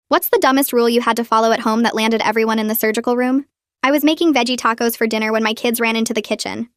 What's the dumbest rule you had to follow at home that landed everyone in the surgical room? I was making veggie tacos for dinner when my kids ran into the kitchen.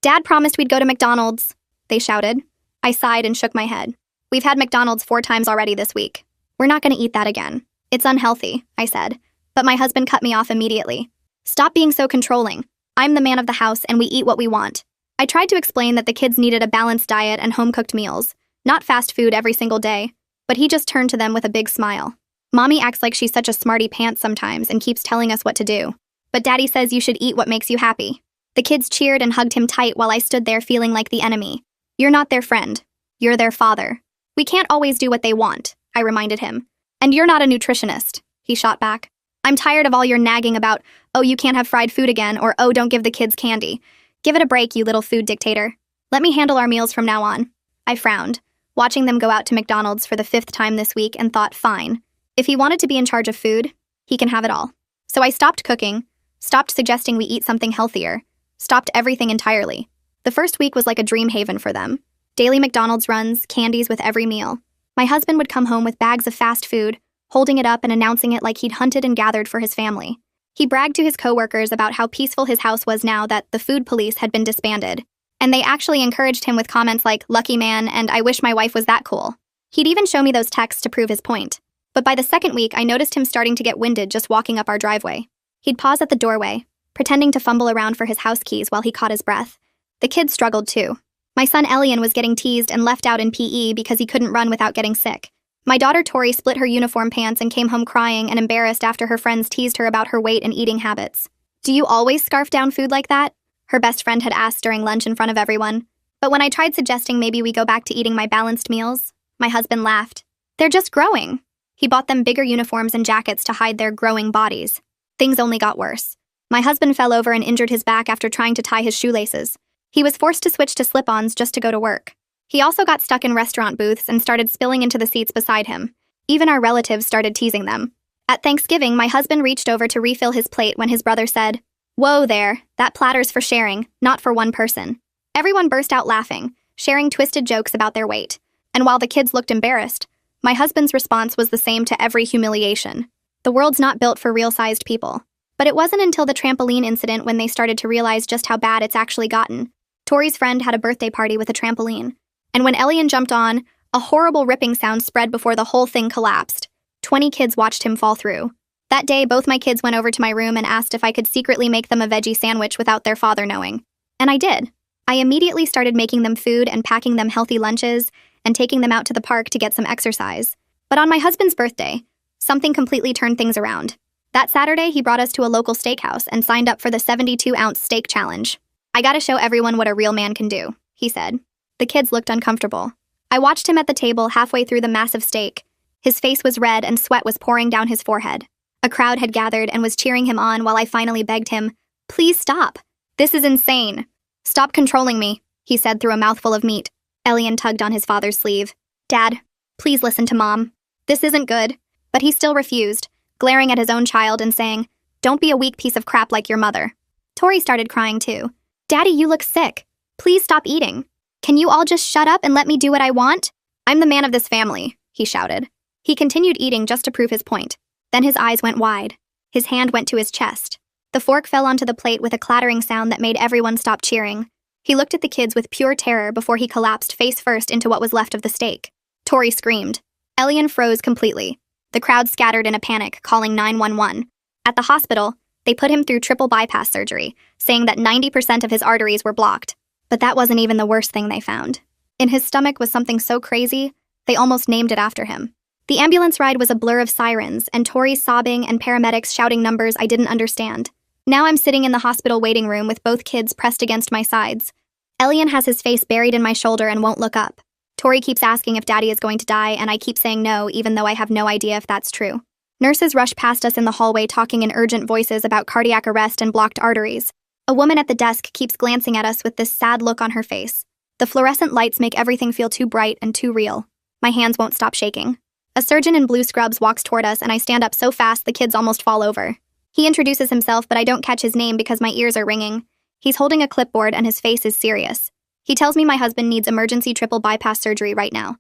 Dad promised we'd go to McDonald's, they shouted. I sighed and shook my head. We've had McDonald's 4 times already this week. We're not going to eat that again. It's unhealthy, I said. But my husband cut me off immediately. Stop being so controlling. I'm the man of the house and we eat what we want. I tried to explain that the kids needed a balanced diet and home-cooked meals, not fast food every single day, but he just turned to them with a big smile. Mommy acts like she's such a smarty pants sometimes and keeps telling us what to do. But Daddy says you should eat what makes you happy. The kids cheered and hugged him tight while I stood there feeling like the enemy. You're not their friend. You're their father. We can't always do what they want, I reminded him. And you're not a nutritionist, he shot back. I'm tired of all your nagging about, oh, you can't have fried food again, or oh, don't give the kids candy. Give it a break, you little food dictator. Let me handle our meals from now on. I frowned, watching them go out to McDonald's for the 5th time this week and thought, fine. If he wanted to be in charge of food, he can have it all. So I stopped cooking, stopped suggesting we eat something healthier, stopped everything entirely. The first week was like a dream haven for them. Daily McDonald's runs, candies with every meal. My husband would come home with bags of fast food, holding it up and announcing it like he'd hunted and gathered for his family. He bragged to his coworkers about how peaceful his house was now that the food police had been disbanded. And they actually encouraged him with comments like, lucky man, and I wish my wife was that cool. He'd even show me those texts to prove his point. But by the second week, I noticed him starting to get winded just walking up our driveway. He'd pause at the doorway, pretending to fumble around for his house keys while he caught his breath. The kids struggled too. My son Elian was getting teased and left out in PE because he couldn't run without getting sick. My daughter Tori split her uniform pants and came home crying and embarrassed after her friends teased her about her weight and eating habits. Do you always scarf down food like that? Her best friend had asked during lunch in front of everyone. But when I tried suggesting maybe we go back to eating my balanced meals, my husband laughed. They're just growing. He bought them bigger uniforms and jackets to hide their growing bodies. Things only got worse. My husband fell over and injured his back after trying to tie his shoelaces. He was forced to switch to slip-ons just to go to work. He also got stuck in restaurant booths and started spilling into the seats beside him. Even our relatives started teasing them. At Thanksgiving, my husband reached over to refill his plate when his brother said, "Whoa there, that platter's for sharing, not for one person." Everyone burst out laughing, sharing twisted jokes about their weight. And while the kids looked embarrassed, my husband's response was the same to every humiliation. The world's not built for real-sized people. But it wasn't until the trampoline incident when they started to realize just how bad it's actually gotten. Tori's friend had a birthday party with a trampoline. And when Elian jumped on, a horrible ripping sound spread before the whole thing collapsed. 20 kids watched him fall through. That day, both my kids went over to my room and asked if I could secretly make them a veggie sandwich without their father knowing. And I did. I immediately started making them food and packing them healthy lunches and taking them out to the park to get some exercise. But on my husband's birthday, something completely turned things around. That Saturday, he brought us to a local steakhouse and signed up for the 72-ounce steak challenge. I gotta show everyone what a real man can do, he said. The kids looked uncomfortable. I watched him at the table halfway through the massive steak. His face was red and sweat was pouring down his forehead. A crowd had gathered and was cheering him on while I finally begged him, "Please stop. This is insane. Stop controlling me," he said through a mouthful of meat. Elian tugged on his father's sleeve. "Dad, please listen to Mom. This isn't good." But he still refused, glaring at his own child and saying, "Don't be a weak piece of crap like your mother." Tori started crying too. "Daddy, you look sick. Please stop eating. Can you all just shut up and let me do what I want? I'm the man of this family," he shouted. He continued eating just to prove his point. Then his eyes went wide. His hand went to his chest. The fork fell onto the plate with a clattering sound that made everyone stop cheering. He looked at the kids with pure terror before he collapsed face first into what was left of the steak. Tori screamed. Elian froze completely. The crowd scattered in a panic, calling 911. At the hospital, they put him through triple bypass surgery, saying that 90% of his arteries were blocked. But that wasn't even the worst thing they found. In his stomach was something so crazy, they almost named it after him. The ambulance ride was a blur of sirens, and Tori sobbing and paramedics shouting numbers I didn't understand. Now I'm sitting in the hospital waiting room with both kids pressed against my sides. Elian has his face buried in my shoulder and won't look up. Tori keeps asking if Daddy is going to die, and I keep saying no, even though I have no idea if that's true. Nurses rush past us in the hallway talking in urgent voices about cardiac arrest and blocked arteries. A woman at the desk keeps glancing at us with this sad look on her face. The fluorescent lights make everything feel too bright and too real. My hands won't stop shaking. A surgeon in blue scrubs walks toward us, and I stand up so fast the kids almost fall over. He introduces himself, but I don't catch his name because my ears are ringing. He's holding a clipboard and his face is serious. He tells me my husband needs emergency triple bypass surgery right now.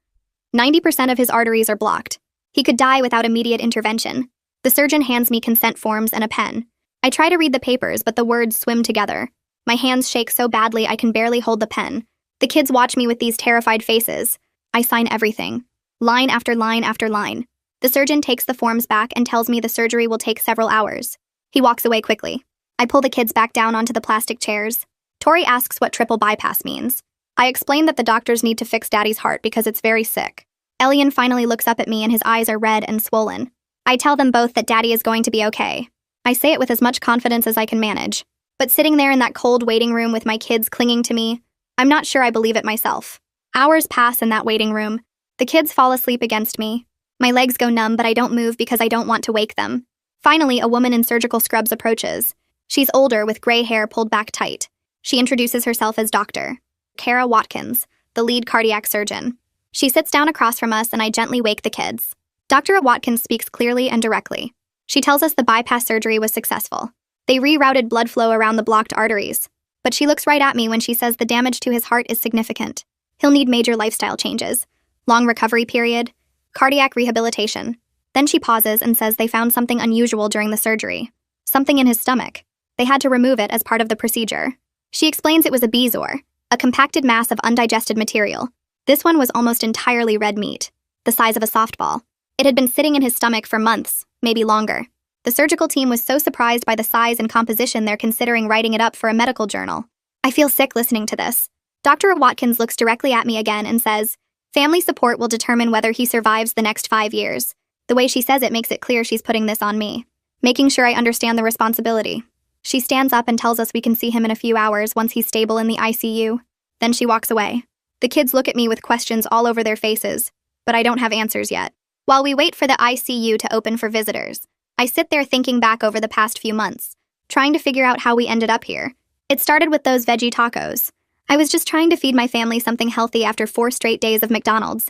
90% of his arteries are blocked. He could die without immediate intervention. The surgeon hands me consent forms and a pen. I try to read the papers, but the words swim together. My hands shake so badly I can barely hold the pen. The kids watch me with these terrified faces. I sign everything. Line after line after line. The surgeon takes the forms back and tells me the surgery will take several hours. He walks away quickly. I pull the kids back down onto the plastic chairs. Tori asks what triple bypass means. I explain that the doctors need to fix Daddy's heart because it's very sick. Elian finally looks up at me and his eyes are red and swollen. I tell them both that Daddy is going to be okay. I say it with as much confidence as I can manage. But sitting there in that cold waiting room with my kids clinging to me, I'm not sure I believe it myself. Hours pass in that waiting room. The kids fall asleep against me. My legs go numb, but I don't move because I don't want to wake them. Finally, a woman in surgical scrubs approaches. She's older with gray hair pulled back tight. She introduces herself as Dr. Kara Watkins, the lead cardiac surgeon. She sits down across from us and I gently wake the kids. Dr. Watkins speaks clearly and directly. She tells us the bypass surgery was successful. They rerouted blood flow around the blocked arteries. But she looks right at me when she says the damage to his heart is significant. He'll need major lifestyle changes, long recovery period, cardiac rehabilitation. Then she pauses and says they found something unusual during the surgery. Something in his stomach. They had to remove it as part of the procedure. She explains it was a bezoar, a compacted mass of undigested material. This one was almost entirely red meat, the size of a softball. It had been sitting in his stomach for months, maybe longer. The surgical team was so surprised by the size and composition they're considering writing it up for a medical journal. I feel sick listening to this. Dr. Watkins looks directly at me again and says, family support will determine whether he survives the next 5 years. The way she says it makes it clear she's putting this on me, making sure I understand the responsibility. She stands up and tells us we can see him in a few hours once he's stable in the ICU. Then she walks away. The kids look at me with questions all over their faces, but I don't have answers yet. While we wait for the ICU to open for visitors, I sit there thinking back over the past few months, trying to figure out how we ended up here. It started with those veggie tacos. I was just trying to feed my family something healthy after 4 straight days of McDonald's.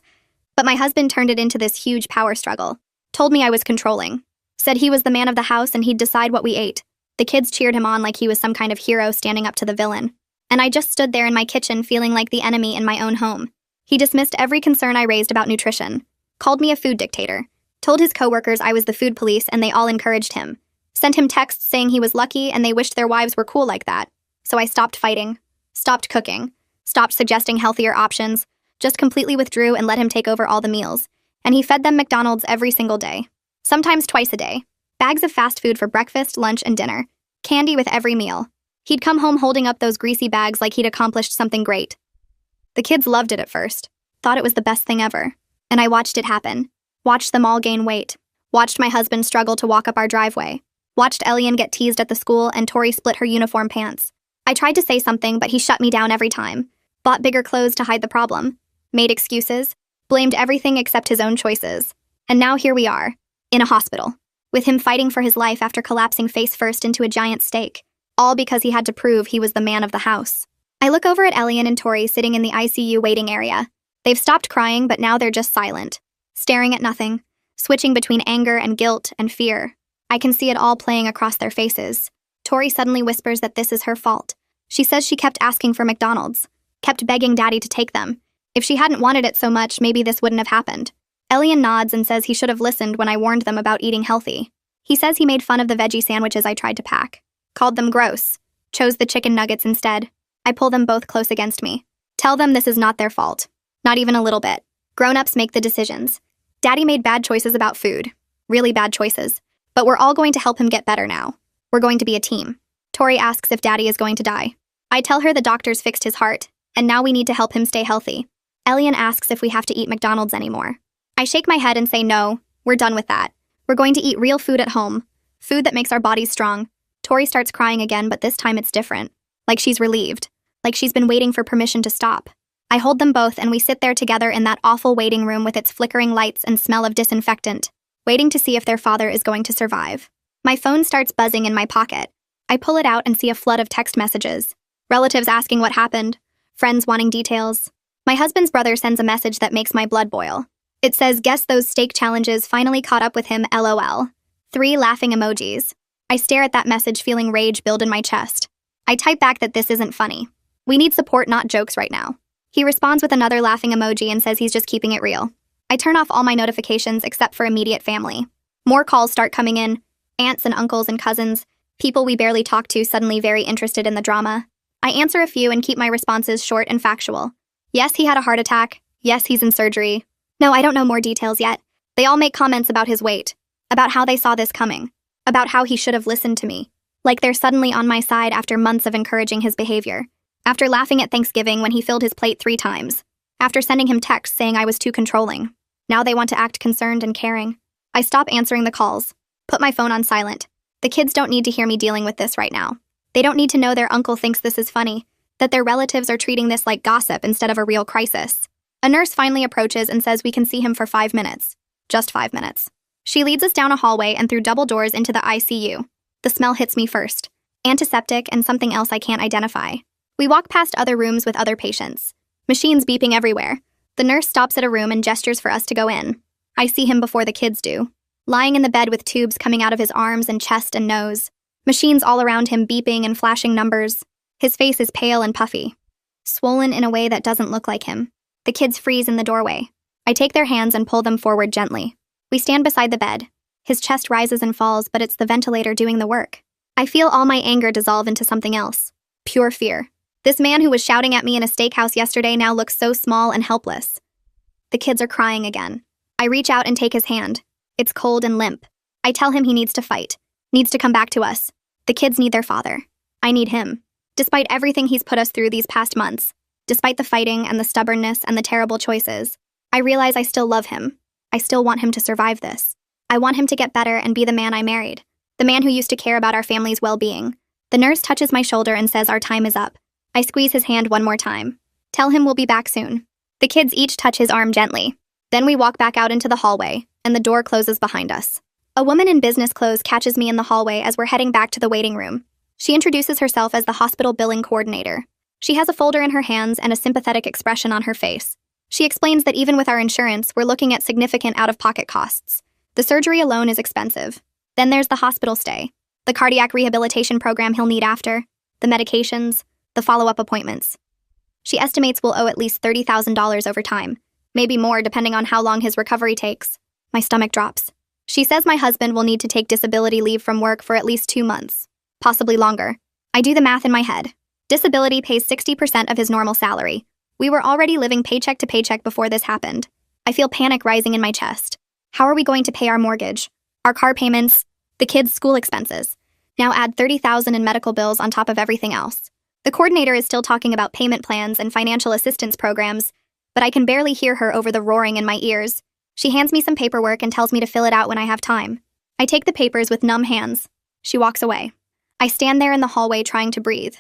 But my husband turned it into this huge power struggle, told me I was controlling, said he was the man of the house and he'd decide what we ate. The kids cheered him on like he was some kind of hero standing up to the villain. And I just stood there in my kitchen feeling like the enemy in my own home. He dismissed every concern I raised about nutrition, called me a food dictator, told his coworkers I was the food police and they all encouraged him, sent him texts saying he was lucky and they wished their wives were cool like that. So I stopped fighting, stopped cooking, stopped suggesting healthier options, just completely withdrew and let him take over all the meals. And he fed them McDonald's every single day, sometimes twice a day. Bags of fast food for breakfast, lunch, and dinner. Candy with every meal. He'd come home holding up those greasy bags like he'd accomplished something great. The kids loved it at first, thought it was the best thing ever. And I watched it happen. Watched them all gain weight. Watched my husband struggle to walk up our driveway. Watched Elian get teased at the school and Tori split her uniform pants. I tried to say something, but he shut me down every time. Bought bigger clothes to hide the problem. Made excuses. Blamed everything except his own choices. And now here we are, in a hospital, with him fighting for his life after collapsing face first into a giant steak, all because he had to prove he was the man of the house. I look over at Elian and Tori sitting in the ICU waiting area. They've stopped crying, but now they're just silent, staring at nothing, switching between anger and guilt and fear. I can see it all playing across their faces. Tori suddenly whispers that this is her fault. She says she kept asking for McDonald's, kept begging Daddy to take them. If she hadn't wanted it so much, maybe this wouldn't have happened. Elian nods and says he should have listened when I warned them about eating healthy. He says he made fun of the veggie sandwiches I tried to pack, called them gross, chose the chicken nuggets instead. I pull them both close against me. Tell them this is not their fault. Not even a little bit. Grown-ups make the decisions. Daddy made bad choices about food. Really bad choices. But we're all going to help him get better now. We're going to be a team. Tori asks if Daddy is going to die. I tell her the doctors fixed his heart, and now we need to help him stay healthy. Elian asks if we have to eat McDonald's anymore. I shake my head and say no, we're done with that. We're going to eat real food at home. Food that makes our bodies strong. Tori starts crying again, but this time it's different. Like she's relieved. Like she's been waiting for permission to stop. I hold them both and we sit there together in that awful waiting room with its flickering lights and smell of disinfectant, waiting to see if their father is going to survive. My phone starts buzzing in my pocket. I pull it out and see a flood of text messages. Relatives asking what happened. Friends wanting details. My husband's brother sends a message that makes my blood boil. It says, guess those steak challenges finally caught up with him, LOL. 3 laughing emojis. I stare at that message feeling rage build in my chest. I type back that this isn't funny. We need support, not jokes right now. He responds with another laughing emoji and says he's just keeping it real. I turn off all my notifications except for immediate family. More calls start coming in. Aunts and uncles and cousins, people we barely talk to suddenly very interested in the drama. I answer a few and keep my responses short and factual. Yes, he had a heart attack. Yes, he's in surgery. No, I don't know more details yet. They all make comments about his weight, about how they saw this coming, about how he should have listened to me. Like they're suddenly on my side after months of encouraging his behavior. After laughing at Thanksgiving when he filled his plate 3 times. After sending him texts saying I was too controlling. Now they want to act concerned and caring. I stop answering the calls. Put my phone on silent. The kids don't need to hear me dealing with this right now. They don't need to know their uncle thinks this is funny, that their relatives are treating this like gossip instead of a real crisis. A nurse finally approaches and says we can see him for 5 minutes. Just 5 minutes. She leads us down a hallway and through double doors into the ICU. The smell hits me first. Antiseptic and something else I can't identify. We walk past other rooms with other patients. Machines beeping everywhere. The nurse stops at a room and gestures for us to go in. I see him before the kids do. Lying in the bed with tubes coming out of his arms and chest and nose. Machines all around him beeping and flashing numbers. His face is pale and puffy. Swollen in a way that doesn't look like him. The kids freeze in the doorway. I take their hands and pull them forward gently. We stand beside the bed. His chest rises and falls, but it's the ventilator doing the work. I feel all my anger dissolve into something else. Pure fear. This man who was shouting at me in a steakhouse yesterday now looks so small and helpless. The kids are crying again. I reach out and take his hand. It's cold and limp. I tell him he needs to fight. Needs to come back to us. The kids need their father. I need him. Despite everything he's put us through these past months, despite the fighting and the stubbornness and the terrible choices, I realize I still love him. I still want him to survive this. I want him to get better and be the man I married. The man who used to care about our family's well-being. The nurse touches my shoulder and says our time is up. I squeeze his hand one more time. Tell him we'll be back soon. The kids each touch his arm gently. Then we walk back out into the hallway, and the door closes behind us. A woman in business clothes catches me in the hallway as we're heading back to the waiting room. She introduces herself as the hospital billing coordinator. She has a folder in her hands and a sympathetic expression on her face. She explains that even with our insurance, we're looking at significant out-of-pocket costs. The surgery alone is expensive. Then there's the hospital stay, the cardiac rehabilitation program he'll need after, the medications, the follow-up appointments. She estimates we'll owe at least $30,000 over time, maybe more depending on how long his recovery takes. My stomach drops. She says my husband will need to take disability leave from work for at least 2 months, possibly longer. I do the math in my head. Disability pays 60% of his normal salary. We were already living paycheck to paycheck before this happened. I feel panic rising in my chest. How are we going to pay our mortgage, our car payments, the kids' school expenses? Now add $30,000 in medical bills on top of everything else. The coordinator is still talking about payment plans and financial assistance programs, but I can barely hear her over the roaring in my ears. She hands me some paperwork and tells me to fill it out when I have time. I take the papers with numb hands. She walks away. I stand there in the hallway trying to breathe,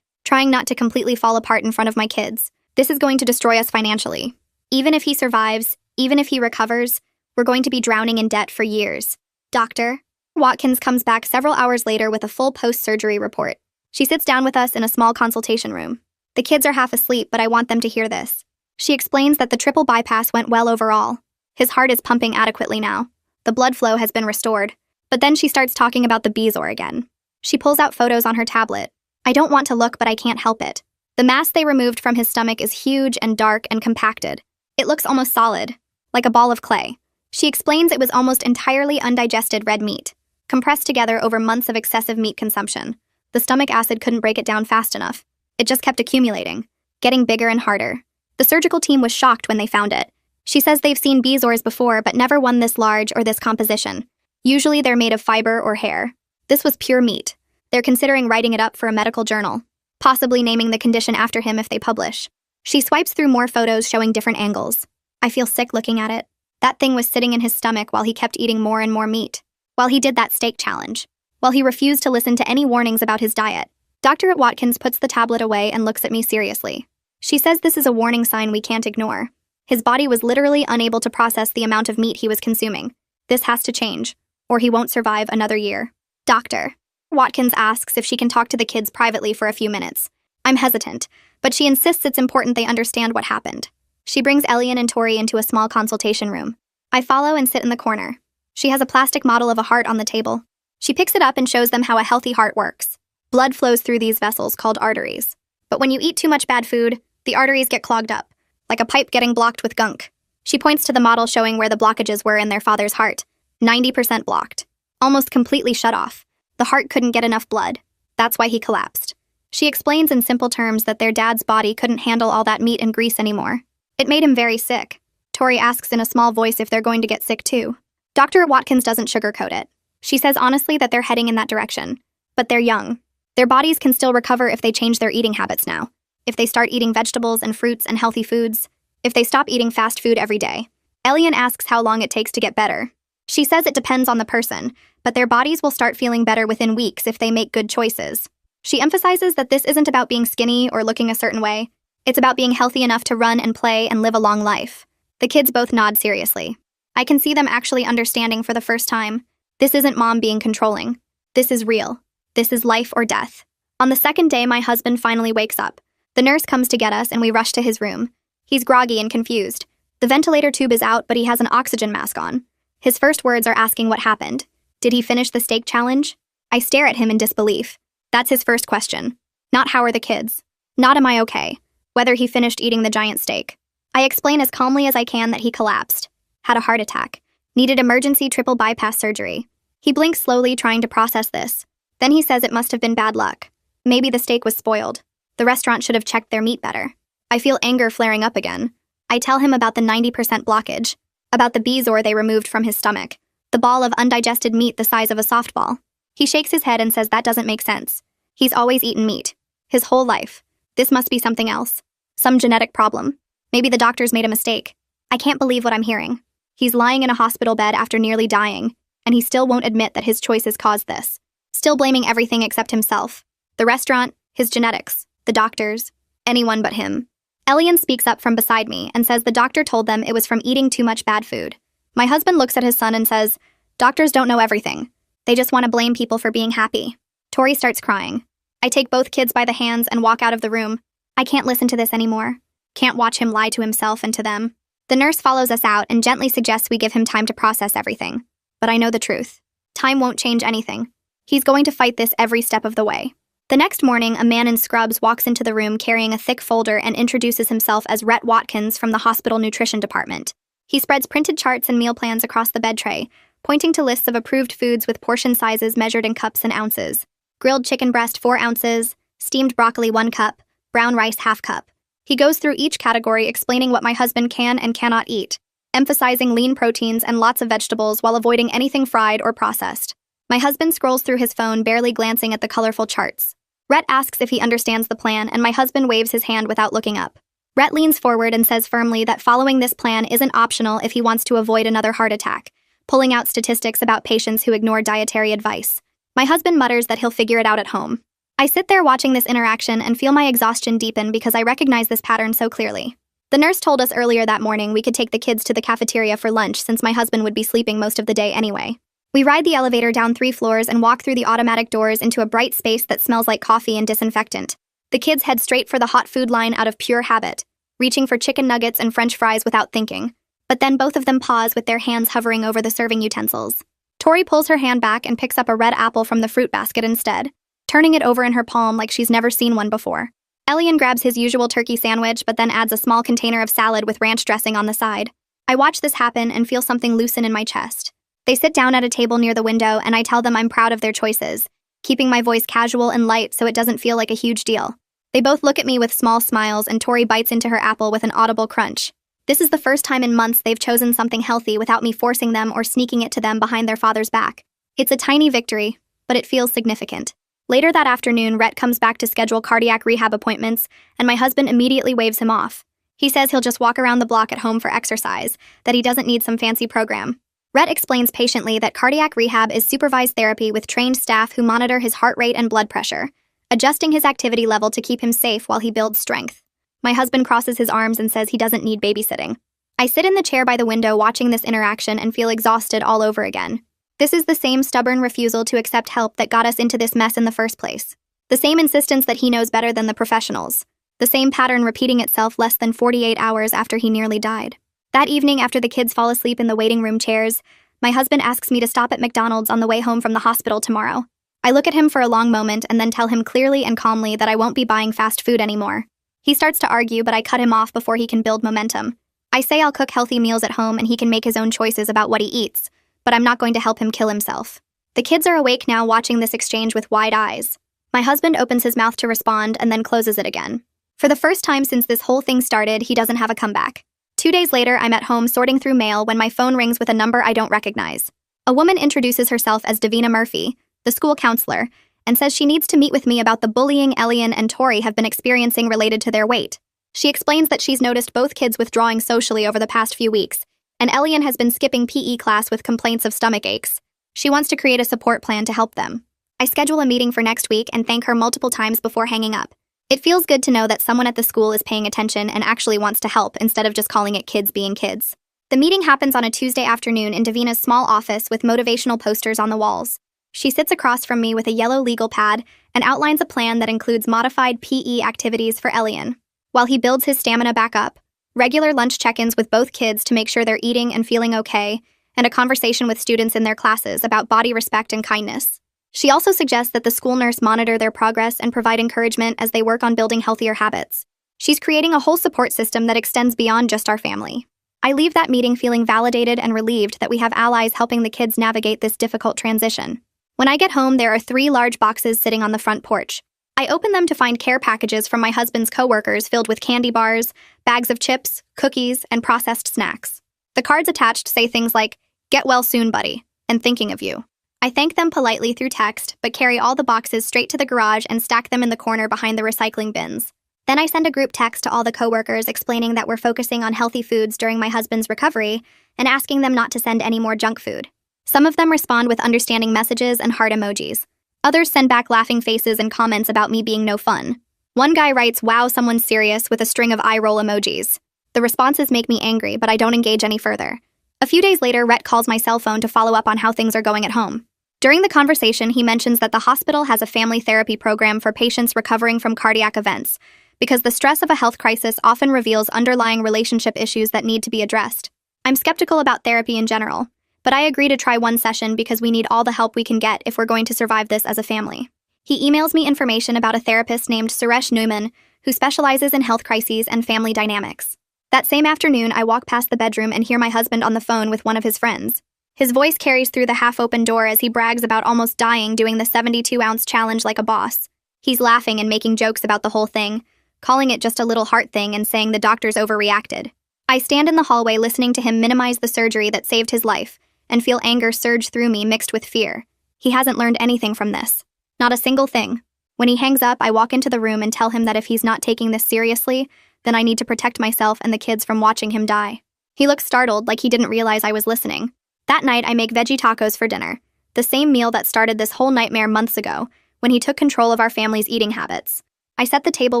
trying not to completely fall apart in front of my kids. This is going to destroy us financially. Even if he survives, even if he recovers, we're going to be drowning in debt for years. Dr. Watkins comes back several hours later with a full post-surgery report. She sits down with us in a small consultation room. The kids are half asleep, but I want them to hear this. She explains that the triple bypass went well overall. His heart is pumping adequately now. The blood flow has been restored. But then she starts talking about the Bezor again. She pulls out photos on her tablet. I don't want to look, but I can't help it. The mass they removed from his stomach is huge and dark and compacted. It looks almost solid, like a ball of clay. She explains it was almost entirely undigested red meat, compressed together over months of excessive meat consumption. The stomach acid couldn't break it down fast enough. It just kept accumulating, getting bigger and harder. The surgical team was shocked when they found it. She says they've seen Bezors before, but never one this large or this composition. Usually they're made of fiber or hair. This was pure meat. They're considering writing it up for a medical journal, possibly naming the condition after him if they publish. She swipes through more photos showing different angles. I feel sick looking at it. That thing was sitting in his stomach while he kept eating more and more meat. While he did that steak challenge. While he refused to listen to any warnings about his diet. Dr. Watkins puts the tablet away and looks at me seriously. She says this is a warning sign we can't ignore. His body was literally unable to process the amount of meat he was consuming. This has to change, or he won't survive another year. Dr. Watkins asks if she can talk to the kids privately for a few minutes. I'm hesitant, but she insists it's important they understand what happened. She brings Elian and Tori into a small consultation room. I follow and sit in the corner. She has a plastic model of a heart on the table. She picks it up and shows them how a healthy heart works. Blood flows through these vessels called arteries. But when you eat too much bad food, the arteries get clogged up, like a pipe getting blocked with gunk. She points to the model showing where the blockages were in their father's heart. 90% blocked. Almost completely shut off. The heart couldn't get enough blood. That's why he collapsed. She explains in simple terms that their dad's body couldn't handle all that meat and grease anymore. It made him very sick. Tori asks in a small voice if they're going to get sick too. Dr. Watkins doesn't sugarcoat it. She says honestly that they're heading in that direction. But they're young. Their bodies can still recover if they change their eating habits now. If they start eating vegetables and fruits and healthy foods. If they stop eating fast food every day. Elian asks how long it takes to get better. She says it depends on the person, but their bodies will start feeling better within weeks if they make good choices. She emphasizes that this isn't about being skinny or looking a certain way. It's about being healthy enough to run and play and live a long life. The kids both nod seriously. I can see them actually understanding for the first time. This isn't mom being controlling. This is real. This is life or death. On the second day, my husband finally wakes up. The nurse comes to get us and we rush to his room. He's groggy and confused. The ventilator tube is out, but he has an oxygen mask on. His first words are asking what happened. Did he finish the steak challenge? I stare at him in disbelief. That's his first question. Not how are the kids. Not am I okay. Whether he finished eating the giant steak. I explain as calmly as I can that he collapsed. Had a heart attack. Needed emergency triple bypass surgery. He blinks slowly, trying to process this. Then he says it must have been bad luck. Maybe the steak was spoiled. The restaurant should have checked their meat better. I feel anger flaring up again. I tell him about the 90% blockage. About the bezoar they removed from his stomach. The ball of undigested meat the size of a softball. He shakes his head and says that doesn't make sense. He's always eaten meat. His whole life. This must be something else. Some genetic problem. Maybe the doctors made a mistake. I can't believe what I'm hearing. He's lying in a hospital bed after nearly dying, and he still won't admit that his choices caused this. Still blaming everything except himself. The restaurant, his genetics, the doctors, anyone but him. Elian speaks up from beside me and says the doctor told them it was from eating too much bad food. My husband looks at his son and says, doctors don't know everything. They just want to blame people for being happy. Tori starts crying. I take both kids by the hands and walk out of the room. I can't listen to this anymore. Can't watch him lie to himself and to them. The nurse follows us out and gently suggests we give him time to process everything. But I know the truth. Time won't change anything. He's going to fight this every step of the way. The next morning, a man in scrubs walks into the room carrying a thick folder and introduces himself as Rhett Watkins from the hospital nutrition department. He spreads printed charts and meal plans across the bed tray, pointing to lists of approved foods with portion sizes measured in cups and ounces. Grilled chicken breast 4 ounces, steamed broccoli 1 cup, brown rice ½ cup. He goes through each category explaining what my husband can and cannot eat, emphasizing lean proteins and lots of vegetables while avoiding anything fried or processed. My husband scrolls through his phone, barely glancing at the colorful charts. Rhett asks if he understands the plan, and my husband waves his hand without looking up. Rhett leans forward and says firmly that following this plan isn't optional if he wants to avoid another heart attack, pulling out statistics about patients who ignore dietary advice. My husband mutters that he'll figure it out at home. I sit there watching this interaction and feel my exhaustion deepen because I recognize this pattern so clearly. The nurse told us earlier that morning we could take the kids to the cafeteria for lunch since my husband would be sleeping most of the day anyway. We ride the elevator down 3 floors and walk through the automatic doors into a bright space that smells like coffee and disinfectant. The kids head straight for the hot food line out of pure habit, reaching for chicken nuggets and French fries without thinking. But then both of them pause with their hands hovering over the serving utensils. Tori pulls her hand back and picks up a red apple from the fruit basket instead, turning it over in her palm like she's never seen one before. Elian grabs his usual turkey sandwich but then adds a small container of salad with ranch dressing on the side. I watch this happen and feel something loosen in my chest. They sit down at a table near the window and I tell them I'm proud of their choices, keeping my voice casual and light so it doesn't feel like a huge deal. They both look at me with small smiles and Tori bites into her apple with an audible crunch. This is the first time in months they've chosen something healthy without me forcing them or sneaking it to them behind their father's back. It's a tiny victory, but it feels significant. Later that afternoon, Rhett comes back to schedule cardiac rehab appointments, and my husband immediately waves him off. He says he'll just walk around the block at home for exercise, that he doesn't need some fancy program. Rhett explains patiently that cardiac rehab is supervised therapy with trained staff who monitor his heart rate and blood pressure, adjusting his activity level to keep him safe while he builds strength. My husband crosses his arms and says he doesn't need babysitting. I sit in the chair by the window watching this interaction and feel exhausted all over again. This is the same stubborn refusal to accept help that got us into this mess in the first place. The same insistence that he knows better than the professionals. The same pattern repeating itself less than 48 hours after he nearly died. That evening, after the kids fall asleep in the waiting room chairs, my husband asks me to stop at McDonald's on the way home from the hospital tomorrow. I look at him for a long moment and then tell him clearly and calmly that I won't be buying fast food anymore. He starts to argue, but I cut him off before he can build momentum. I say I'll cook healthy meals at home and he can make his own choices about what he eats, but I'm not going to help him kill himself. The kids are awake now, watching this exchange with wide eyes. My husband opens his mouth to respond and then closes it again. For the first time since this whole thing started, he doesn't have a comeback. 2 days later, I'm at home sorting through mail when my phone rings with a number I don't recognize. A woman introduces herself as Davina Murphy, the school counselor, and says she needs to meet with me about the bullying Elian and Tori have been experiencing related to their weight. She explains that she's noticed both kids withdrawing socially over the past few weeks, and Elian has been skipping PE class with complaints of stomach aches. She wants to create a support plan to help them. I schedule a meeting for next week and thank her multiple times before hanging up. It feels good to know that someone at the school is paying attention and actually wants to help instead of just calling it kids being kids. The meeting happens on a Tuesday afternoon in Davina's small office with motivational posters on the walls. She sits across from me with a yellow legal pad and outlines a plan that includes modified PE activities for Elian, while he builds his stamina back up, regular lunch check-ins with both kids to make sure they're eating and feeling okay, and a conversation with students in their classes about body respect and kindness. She also suggests that the school nurse monitor their progress and provide encouragement as they work on building healthier habits. She's creating a whole support system that extends beyond just our family. I leave that meeting feeling validated and relieved that we have allies helping the kids navigate this difficult transition. When I get home, there are 3 large boxes sitting on the front porch. I open them to find care packages from my husband's coworkers filled with candy bars, bags of chips, cookies, and processed snacks. The cards attached say things like, "Get well soon, buddy," and "Thinking of you." I thank them politely through text, but carry all the boxes straight to the garage and stack them in the corner behind the recycling bins. Then I send a group text to all the coworkers explaining that we're focusing on healthy foods during my husband's recovery and asking them not to send any more junk food. Some of them respond with understanding messages and heart emojis. Others send back laughing faces and comments about me being no fun. One guy writes, "Wow, someone's serious," with a string of eye roll emojis. The responses make me angry, but I don't engage any further. A few days later, Rhett calls my cell phone to follow up on how things are going at home. During the conversation, he mentions that the hospital has a family therapy program for patients recovering from cardiac events, because the stress of a health crisis often reveals underlying relationship issues that need to be addressed. I'm skeptical about therapy in general, but I agree to try one session because we need all the help we can get if we're going to survive this as a family. He emails me information about a therapist named Suresh Newman, who specializes in health crises and family dynamics. That same afternoon, I walk past the bedroom and hear my husband on the phone with one of his friends. His voice carries through the half-open door as he brags about almost dying doing the 72-ounce challenge like a boss. He's laughing and making jokes about the whole thing, calling it just a little heart thing and saying the doctors overreacted. I stand in the hallway listening to him minimize the surgery that saved his life and feel anger surge through me mixed with fear. He hasn't learned anything from this. Not a single thing. When he hangs up, I walk into the room and tell him that if he's not taking this seriously, then I need to protect myself and the kids from watching him die. He looks startled, like he didn't realize I was listening. That night, I make veggie tacos for dinner, the same meal that started this whole nightmare months ago, when he took control of our family's eating habits. I set the table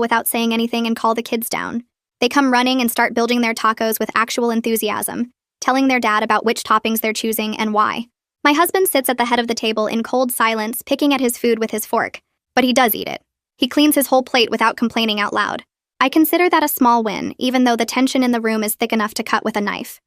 without saying anything and call the kids down. They come running and start building their tacos with actual enthusiasm, telling their dad about which toppings they're choosing and why. My husband sits at the head of the table in cold silence, picking at his food with his fork, but he does eat it. He cleans his whole plate without complaining out loud. I consider that a small win, even though the tension in the room is thick enough to cut with a knife.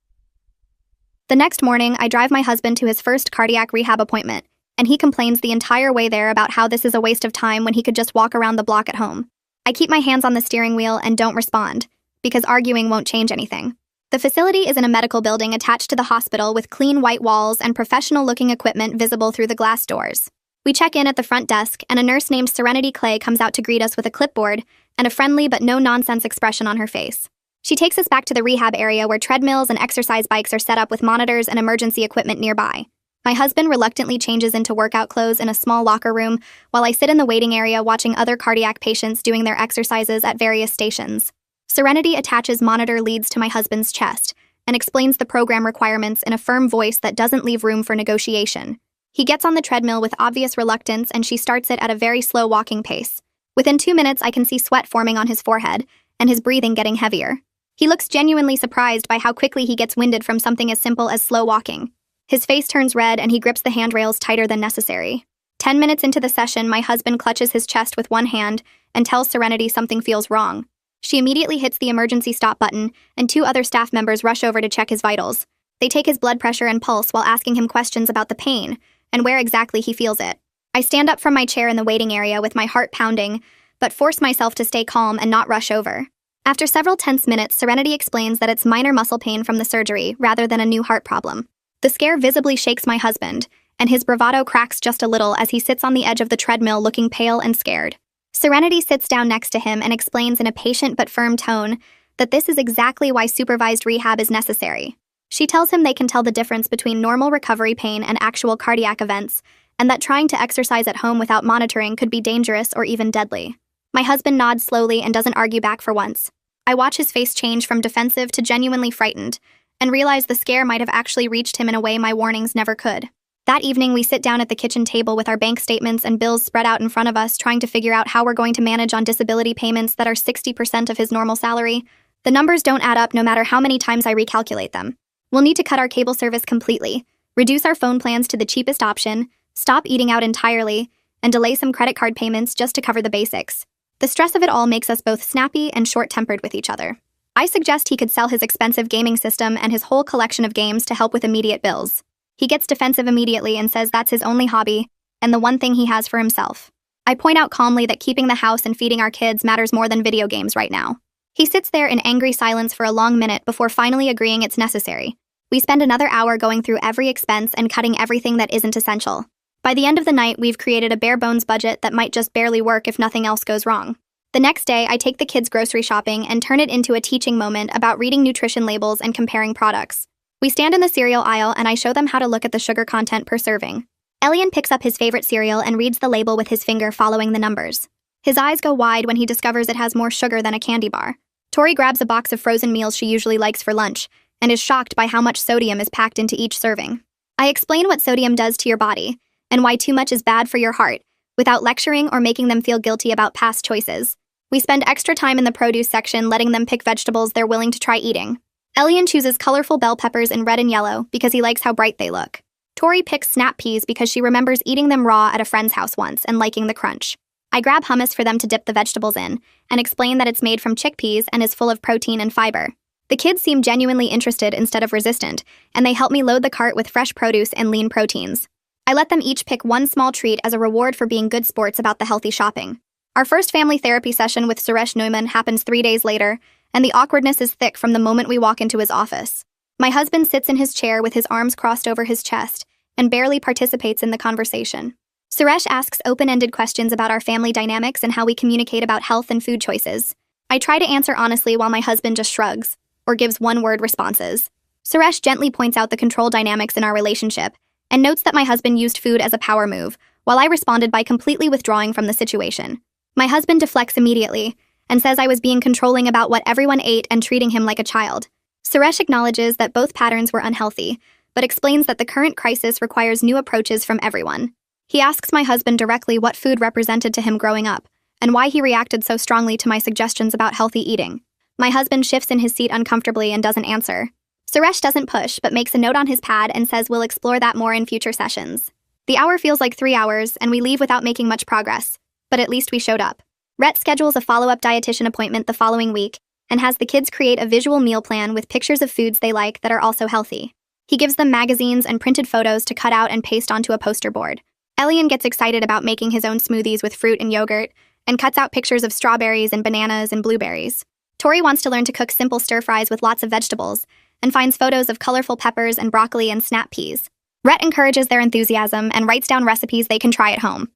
The next morning, I drive my husband to his first cardiac rehab appointment, and he complains the entire way there about how this is a waste of time when he could just walk around the block at home. I keep my hands on the steering wheel and don't respond, because arguing won't change anything. The facility is in a medical building attached to the hospital with clean white walls and professional-looking equipment visible through the glass doors. We check in at the front desk, and a nurse named Serenity Clay comes out to greet us with a clipboard and a friendly but no-nonsense expression on her face. She takes us back to the rehab area where treadmills and exercise bikes are set up with monitors and emergency equipment nearby. My husband reluctantly changes into workout clothes in a small locker room while I sit in the waiting area watching other cardiac patients doing their exercises at various stations. Serenity attaches monitor leads to my husband's chest and explains the program requirements in a firm voice that doesn't leave room for negotiation. He gets on the treadmill with obvious reluctance and she starts it at a very slow walking pace. Within 2 minutes, I can see sweat forming on his forehead and his breathing getting heavier. He looks genuinely surprised by how quickly he gets winded from something as simple as slow walking. His face turns red and he grips the handrails tighter than necessary. 10 minutes into the session, my husband clutches his chest with one hand and tells Serenity something feels wrong. She immediately hits the emergency stop button, and 2 other staff members rush over to check his vitals. They take his blood pressure and pulse while asking him questions about the pain and where exactly he feels it. I stand up from my chair in the waiting area with my heart pounding, but force myself to stay calm and not rush over. After several tense minutes, Serenity explains that it's minor muscle pain from the surgery rather than a new heart problem. The scare visibly shakes my husband, and his bravado cracks just a little as he sits on the edge of the treadmill looking pale and scared. Serenity sits down next to him and explains in a patient but firm tone that this is exactly why supervised rehab is necessary. She tells him they can tell the difference between normal recovery pain and actual cardiac events, and that trying to exercise at home without monitoring could be dangerous or even deadly. My husband nods slowly and doesn't argue back for once. I watch his face change from defensive to genuinely frightened, and realize the scare might have actually reached him in a way my warnings never could. That evening, we sit down at the kitchen table with our bank statements and bills spread out in front of us, trying to figure out how we're going to manage on disability payments that are 60% of his normal salary. The numbers don't add up no matter how many times I recalculate them. We'll need to cut our cable service completely, reduce our phone plans to the cheapest option, stop eating out entirely, and delay some credit card payments just to cover the basics. The stress of it all makes us both snappy and short-tempered with each other. I suggest he could sell his expensive gaming system and his whole collection of games to help with immediate bills. He gets defensive immediately and says that's his only hobby, and the one thing he has for himself. I point out calmly that keeping the house and feeding our kids matters more than video games right now. He sits there in angry silence for a long minute before finally agreeing it's necessary. We spend another hour going through every expense and cutting everything that isn't essential. By the end of the night, we've created a bare-bones budget that might just barely work if nothing else goes wrong. The next day, I take the kids grocery shopping and turn it into a teaching moment about reading nutrition labels and comparing products. We stand in the cereal aisle and I show them how to look at the sugar content per serving. Elian picks up his favorite cereal and reads the label with his finger following the numbers. His eyes go wide when he discovers it has more sugar than a candy bar. Tori grabs a box of frozen meals she usually likes for lunch and is shocked by how much sodium is packed into each serving. I explain what sodium does to your body and why too much is bad for your heart, without lecturing or making them feel guilty about past choices. We spend extra time in the produce section letting them pick vegetables they're willing to try eating. Elian chooses colorful bell peppers in red and yellow because he likes how bright they look. Tori picks snap peas because she remembers eating them raw at a friend's house once and liking the crunch. I grab hummus for them to dip the vegetables in and explain that it's made from chickpeas and is full of protein and fiber. The kids seem genuinely interested instead of resistant, and they help me load the cart with fresh produce and lean proteins. I let them each pick one small treat as a reward for being good sports about the healthy shopping. Our first family therapy session with Suresh Neumann happens 3 days later, and the awkwardness is thick from the moment we walk into his office. My husband sits in his chair with his arms crossed over his chest and barely participates in the conversation. Suresh asks open-ended questions about our family dynamics and how we communicate about health and food choices. I try to answer honestly while my husband just shrugs or gives one-word responses. Suresh gently points out the control dynamics in our relationship and notes that my husband used food as a power move, while I responded by completely withdrawing from the situation. My husband deflects immediately and says I was being controlling about what everyone ate and treating him like a child. Suresh acknowledges that both patterns were unhealthy, but explains that the current crisis requires new approaches from everyone. He asks my husband directly what food represented to him growing up, and why he reacted so strongly to my suggestions about healthy eating. My husband shifts in his seat uncomfortably and doesn't answer. Suresh doesn't push, but makes a note on his pad and says we'll explore that more in future sessions. The hour feels like 3 hours, and we leave without making much progress, but at least we showed up. Rhett schedules a follow-up dietitian appointment the following week and has the kids create a visual meal plan with pictures of foods they like that are also healthy. He gives them magazines and printed photos to cut out and paste onto a poster board. Elian gets excited about making his own smoothies with fruit and yogurt and cuts out pictures of strawberries and bananas and blueberries. Tori wants to learn to cook simple stir-fries with lots of vegetables and finds photos of colorful peppers and broccoli and snap peas. Rhett encourages their enthusiasm and writes down recipes they can try at home.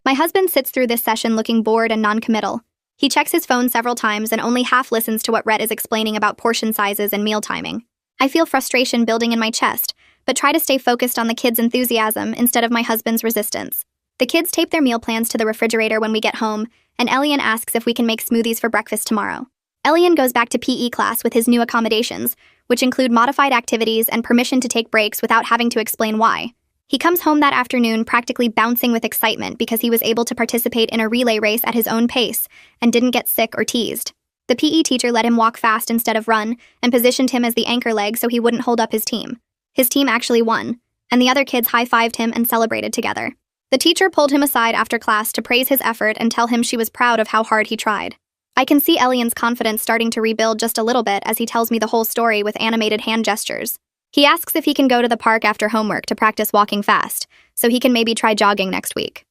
My husband sits through this session looking bored and non-committal. He checks his phone several times and only half listens to what Rhett is explaining about portion sizes and meal timing. I feel frustration building in my chest, but try to stay focused on the kids' enthusiasm instead of my husband's resistance. The kids tape their meal plans to the refrigerator when we get home, and Elian asks if we can make smoothies for breakfast tomorrow. Elian goes back to PE class with his new accommodations, which include modified activities and permission to take breaks without having to explain why. He comes home that afternoon practically bouncing with excitement because he was able to participate in a relay race at his own pace and didn't get sick or teased. The PE teacher let him walk fast instead of run and positioned him as the anchor leg so he wouldn't hold up his team. His team actually won, and the other kids high-fived him and celebrated together. The teacher pulled him aside after class to praise his effort and tell him she was proud of how hard he tried. I can see Elian's confidence starting to rebuild just a little bit as he tells me the whole story with animated hand gestures. He asks if he can go to the park after homework to practice walking fast, so he can maybe try jogging next week.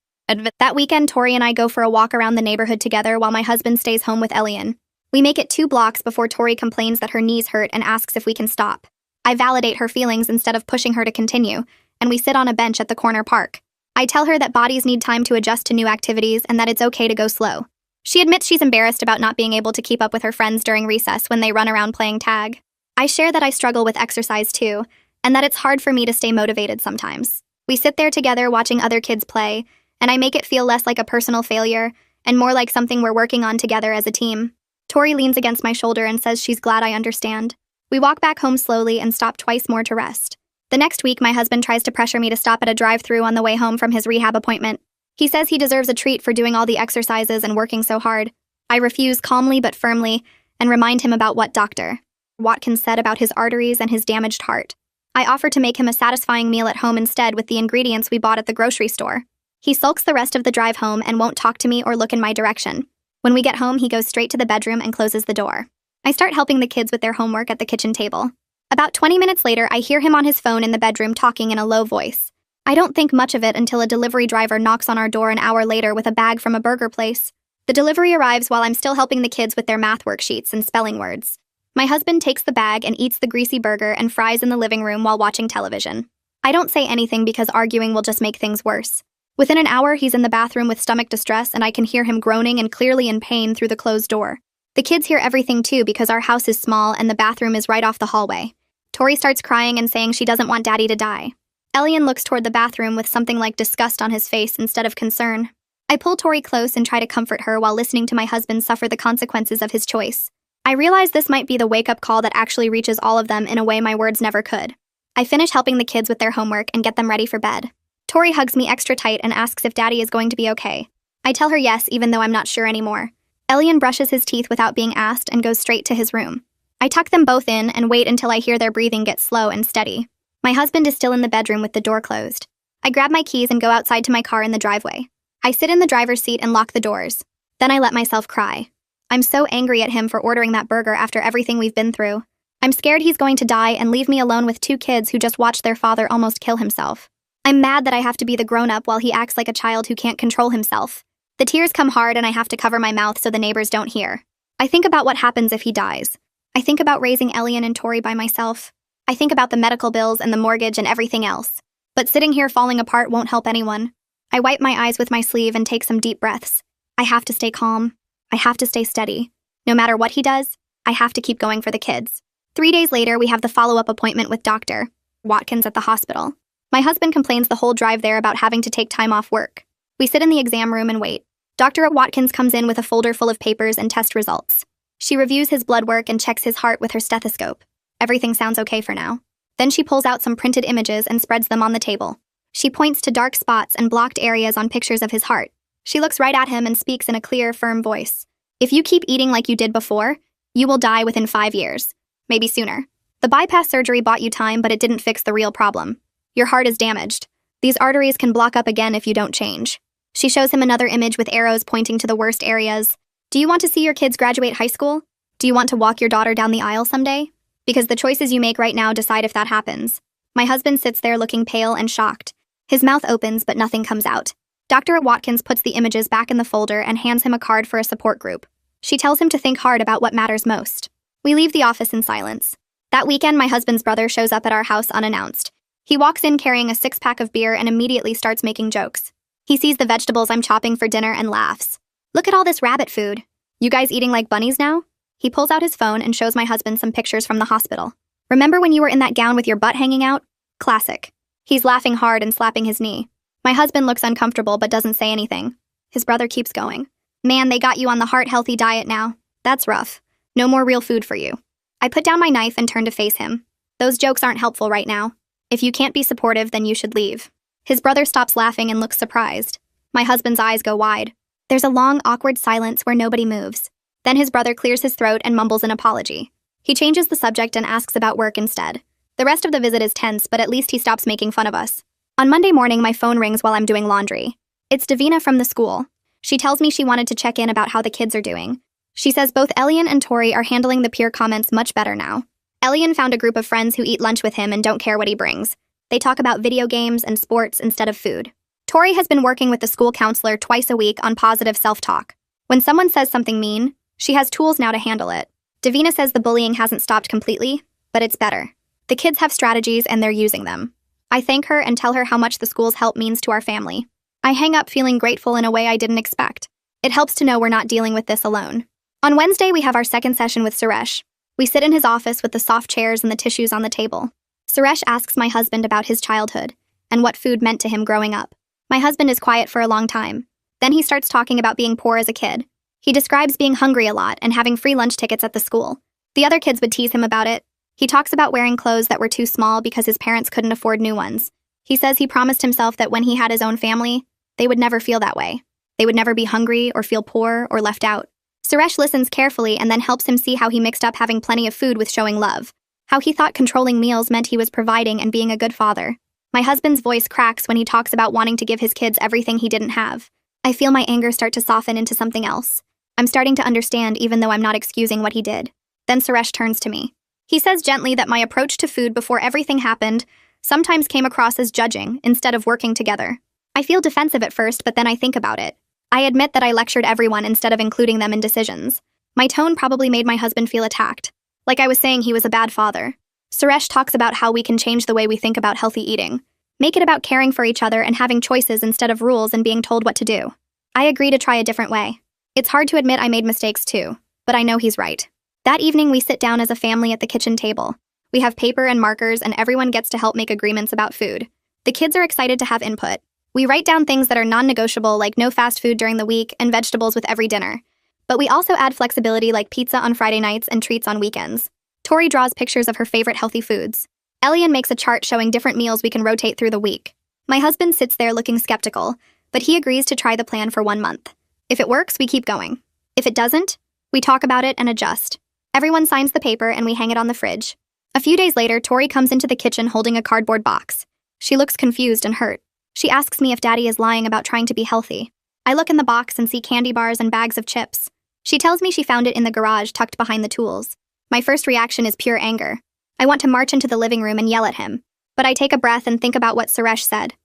That weekend, Tori and I go for a walk around the neighborhood together while my husband stays home with Elian. We make it 2 blocks before Tori complains that her knees hurt and asks if we can stop. I validate her feelings instead of pushing her to continue, and we sit on a bench at the corner park. I tell her that bodies need time to adjust to new activities and that it's okay to go slow. She admits she's embarrassed about not being able to keep up with her friends during recess when they run around playing tag. I share that I struggle with exercise too, and that it's hard for me to stay motivated sometimes. We sit there together watching other kids play, and I make it feel less like a personal failure and more like something we're working on together as a team. Tori leans against my shoulder and says she's glad I understand. We walk back home slowly and stop twice more to rest. The next week, my husband tries to pressure me to stop at a drive-thru on the way home from his rehab appointment. He says he deserves a treat for doing all the exercises and working so hard. I refuse calmly but firmly and remind him about what Dr. Watkins said about his arteries and his damaged heart. I offer to make him a satisfying meal at home instead with the ingredients we bought at the grocery store. He sulks the rest of the drive home and won't talk to me or look in my direction. When we get home, he goes straight to the bedroom and closes the door. I start helping the kids with their homework at the kitchen table. About 20 minutes later, I hear him on his phone in the bedroom talking in a low voice. I don't think much of it until a delivery driver knocks on our door an hour later with a bag from a burger place. The delivery arrives while I'm still helping the kids with their math worksheets and spelling words. My husband takes the bag and eats the greasy burger and fries in the living room while watching television. I don't say anything because arguing will just make things worse. Within an hour, he's in the bathroom with stomach distress and I can hear him groaning and clearly in pain through the closed door. The kids hear everything too because our house is small and the bathroom is right off the hallway. Tori starts crying and saying she doesn't want Daddy to die. Elian looks toward the bathroom with something like disgust on his face instead of concern. I pull Tori close and try to comfort her while listening to my husband suffer the consequences of his choice. I realize this might be the wake-up call that actually reaches all of them in a way my words never could. I finish helping the kids with their homework and get them ready for bed. Tori hugs me extra tight and asks if Daddy is going to be okay. I tell her yes, even though I'm not sure anymore. Elian brushes his teeth without being asked and goes straight to his room. I tuck them both in and wait until I hear their breathing get slow and steady. My husband is still in the bedroom with the door closed. I grab my keys and go outside to my car in the driveway. I sit in the driver's seat and lock the doors. Then I let myself cry. I'm so angry at him for ordering that burger after everything we've been through. I'm scared he's going to die and leave me alone with 2 kids who just watched their father almost kill himself. I'm mad that I have to be the grown-up while he acts like a child who can't control himself. The tears come hard and I have to cover my mouth so the neighbors don't hear. I think about what happens if he dies. I think about raising Elian and Tori by myself. I think about the medical bills and the mortgage and everything else. But sitting here falling apart won't help anyone. I wipe my eyes with my sleeve and take some deep breaths. I have to stay calm. I have to stay steady. No matter what he does, I have to keep going for the kids. 3 days later, we have the follow-up appointment with Dr. Watkins at the hospital. My husband complains the whole drive there about having to take time off work. We sit in the exam room and wait. Dr. Watkins comes in with a folder full of papers and test results. She reviews his blood work and checks his heart with her stethoscope. Everything sounds okay for now. Then she pulls out some printed images and spreads them on the table. She points to dark spots and blocked areas on pictures of his heart. She looks right at him and speaks in a clear, firm voice. If you keep eating like you did before, you will die within 5 years. Maybe sooner. The bypass surgery bought you time, but it didn't fix the real problem. Your heart is damaged. These arteries can block up again if you don't change. She shows him another image with arrows pointing to the worst areas. Do you want to see your kids graduate high school? Do you want to walk your daughter down the aisle someday? Because the choices you make right now decide if that happens. My husband sits there looking pale and shocked. His mouth opens, but nothing comes out. Dr. Watkins puts the images back in the folder and hands him a card for a support group. She tells him to think hard about what matters most. We leave the office in silence. That weekend, my husband's brother shows up at our house unannounced. He walks in carrying a 6-pack of beer and immediately starts making jokes. He sees the vegetables I'm chopping for dinner and laughs. Look at all this rabbit food. You guys eating like bunnies now? He pulls out his phone and shows my husband some pictures from the hospital. Remember when you were in that gown with your butt hanging out? Classic. He's laughing hard and slapping his knee. My husband looks uncomfortable but doesn't say anything. His brother keeps going. Man, they got you on the heart-healthy diet now. That's rough. No more real food for you. I put down my knife and turn to face him. Those jokes aren't helpful right now. If you can't be supportive, then you should leave. His brother stops laughing and looks surprised. My husband's eyes go wide. There's a long, awkward silence where nobody moves. Then his brother clears his throat and mumbles an apology. He changes the subject and asks about work instead. The rest of the visit is tense, but at least he stops making fun of us. On Monday morning, my phone rings while I'm doing laundry. It's Davina from the school. She tells me she wanted to check in about how the kids are doing. She says both Elian and Tori are handling the peer comments much better now. Elian found a group of friends who eat lunch with him and don't care what he brings. They talk about video games and sports instead of food. Tori has been working with the school counselor twice a week on positive self-talk. When someone says something mean, She has tools now to handle it. Davina says the bullying hasn't stopped completely, but it's better. The kids have strategies and they're using them. I thank her and tell her how much the school's help means to our family. I hang up feeling grateful in a way I didn't expect. It helps to know we're not dealing with this alone. On Wednesday, we have our second session with Suresh. We sit in his office with the soft chairs and the tissues on the table. Suresh asks my husband about his childhood and what food meant to him growing up. My husband is quiet for a long time. Then he starts talking about being poor as a kid. He describes being hungry a lot and having free lunch tickets at the school. The other kids would tease him about it. He talks about wearing clothes that were too small because his parents couldn't afford new ones. He says he promised himself that when he had his own family, they would never feel that way. They would never be hungry or feel poor or left out. Suresh listens carefully and then helps him see how he mixed up having plenty of food with showing love. How he thought controlling meals meant he was providing and being a good father. My husband's voice cracks when he talks about wanting to give his kids everything he didn't have. I feel my anger start to soften into something else. I'm starting to understand even though I'm not excusing what he did. Then Suresh turns to me. He says gently that my approach to food before everything happened sometimes came across as judging instead of working together. I feel defensive at first, but then I think about it. I admit that I lectured everyone instead of including them in decisions. My tone probably made my husband feel attacked, like I was saying he was a bad father. Suresh talks about how we can change the way we think about healthy eating. Make it about caring for each other and having choices instead of rules and being told what to do. I agree to try a different way. It's hard to admit I made mistakes too, but I know he's right. That evening we sit down as a family at the kitchen table. We have paper and markers and everyone gets to help make agreements about food. The kids are excited to have input. We write down things that are non-negotiable like no fast food during the week and vegetables with every dinner. But we also add flexibility like pizza on Friday nights and treats on weekends. Tori draws pictures of her favorite healthy foods. Elian makes a chart showing different meals we can rotate through the week. My husband sits there looking skeptical, but he agrees to try the plan for 1 month. If it works, we keep going. If it doesn't, we talk about it and adjust. Everyone signs the paper and we hang it on the fridge. A few days later, Tori comes into the kitchen holding a cardboard box. She looks confused and hurt. She asks me if Daddy is lying about trying to be healthy. I look in the box and see candy bars and bags of chips. She tells me she found it in the garage tucked behind the tools. My first reaction is pure anger. I want to march into the living room and yell at him. But I take a breath and think about what Suresh said.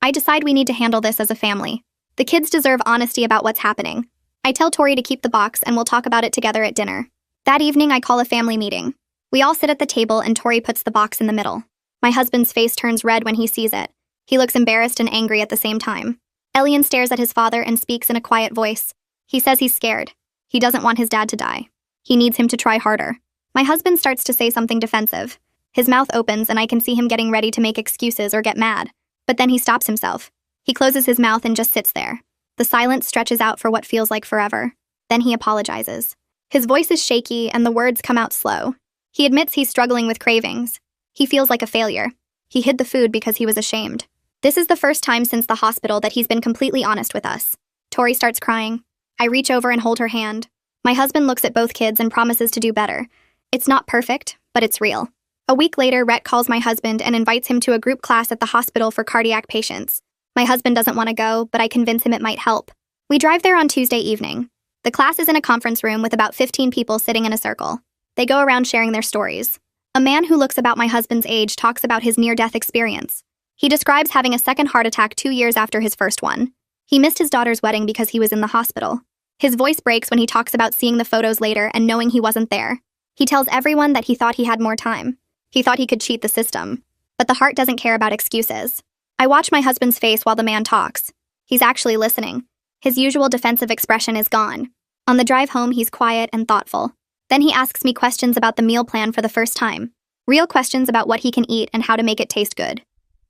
I decide we need to handle this as a family. The kids deserve honesty about what's happening. I tell Tori to keep the box and we'll talk about it together at dinner. That evening, I call a family meeting. We all sit at the table and Tori puts the box in the middle. My husband's face turns red when he sees it. He looks embarrassed and angry at the same time. Elian stares at his father and speaks in a quiet voice. He says he's scared. He doesn't want his dad to die. He needs him to try harder. My husband starts to say something defensive. His mouth opens and I can see him getting ready to make excuses or get mad. But then he stops himself. He closes his mouth and just sits there. The silence stretches out for what feels like forever. Then he apologizes. His voice is shaky and the words come out slow. He admits he's struggling with cravings. He feels like a failure. He hid the food because he was ashamed. This is the first time since the hospital that he's been completely honest with us. Tori starts crying. I reach over and hold her hand. My husband looks at both kids and promises to do better. It's not perfect, but it's real. A week later, Rhett calls my husband and invites him to a group class at the hospital for cardiac patients. My husband doesn't want to go, but I convince him it might help. We drive there on Tuesday evening. The class is in a conference room with about 15 people sitting in a circle. They go around sharing their stories. A man who looks about my husband's age talks about his near-death experience. He describes having a second heart attack 2 years after his first one. He missed his daughter's wedding because he was in the hospital. His voice breaks when he talks about seeing the photos later and knowing he wasn't there. He tells everyone that he thought he had more time. He thought he could cheat the system. But the heart doesn't care about excuses. I watch my husband's face while the man talks. He's actually listening. His usual defensive expression is gone. On the drive home, he's quiet and thoughtful. Then he asks me questions about the meal plan for the first time. Real questions about what he can eat and how to make it taste good.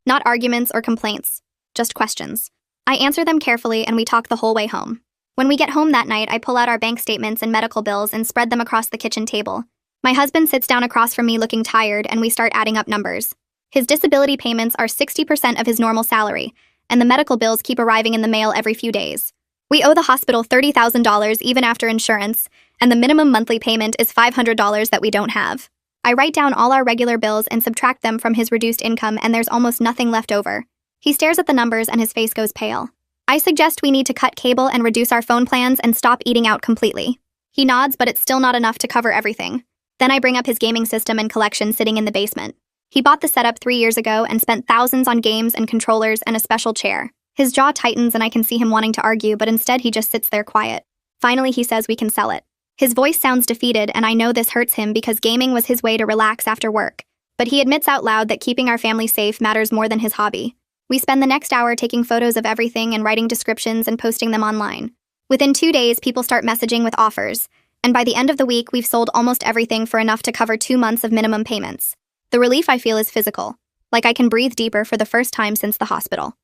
Not arguments or complaints, just questions. I answer them carefully and we talk the whole way home. When we get home that night, I pull out our bank statements and medical bills and spread them across the kitchen table. My husband sits down across from me looking tired and we start adding up numbers. His disability payments are 60% of his normal salary, and the medical bills keep arriving in the mail every few days. We owe the hospital $30,000 even after insurance, and the minimum monthly payment is $500 that we don't have. I write down all our regular bills and subtract them from his reduced income and there's almost nothing left over. He stares at the numbers and his face goes pale. I suggest we need to cut cable and reduce our phone plans and stop eating out completely. He nods, but it's still not enough to cover everything. Then I bring up his gaming system and collection sitting in the basement. He bought the setup 3 years ago and spent thousands on games and controllers and a special chair. His jaw tightens and I can see him wanting to argue, but instead he just sits there quiet. Finally, he says we can sell it. His voice sounds defeated, and I know this hurts him because gaming was his way to relax after work. But he admits out loud that keeping our family safe matters more than his hobby. We spend the next hour taking photos of everything and writing descriptions and posting them online. Within 2 days, people start messaging with offers, and by the end of the week, we've sold almost everything for enough to cover 2 months of minimum payments. The relief I feel is physical, like I can breathe deeper for the first time since the hospital.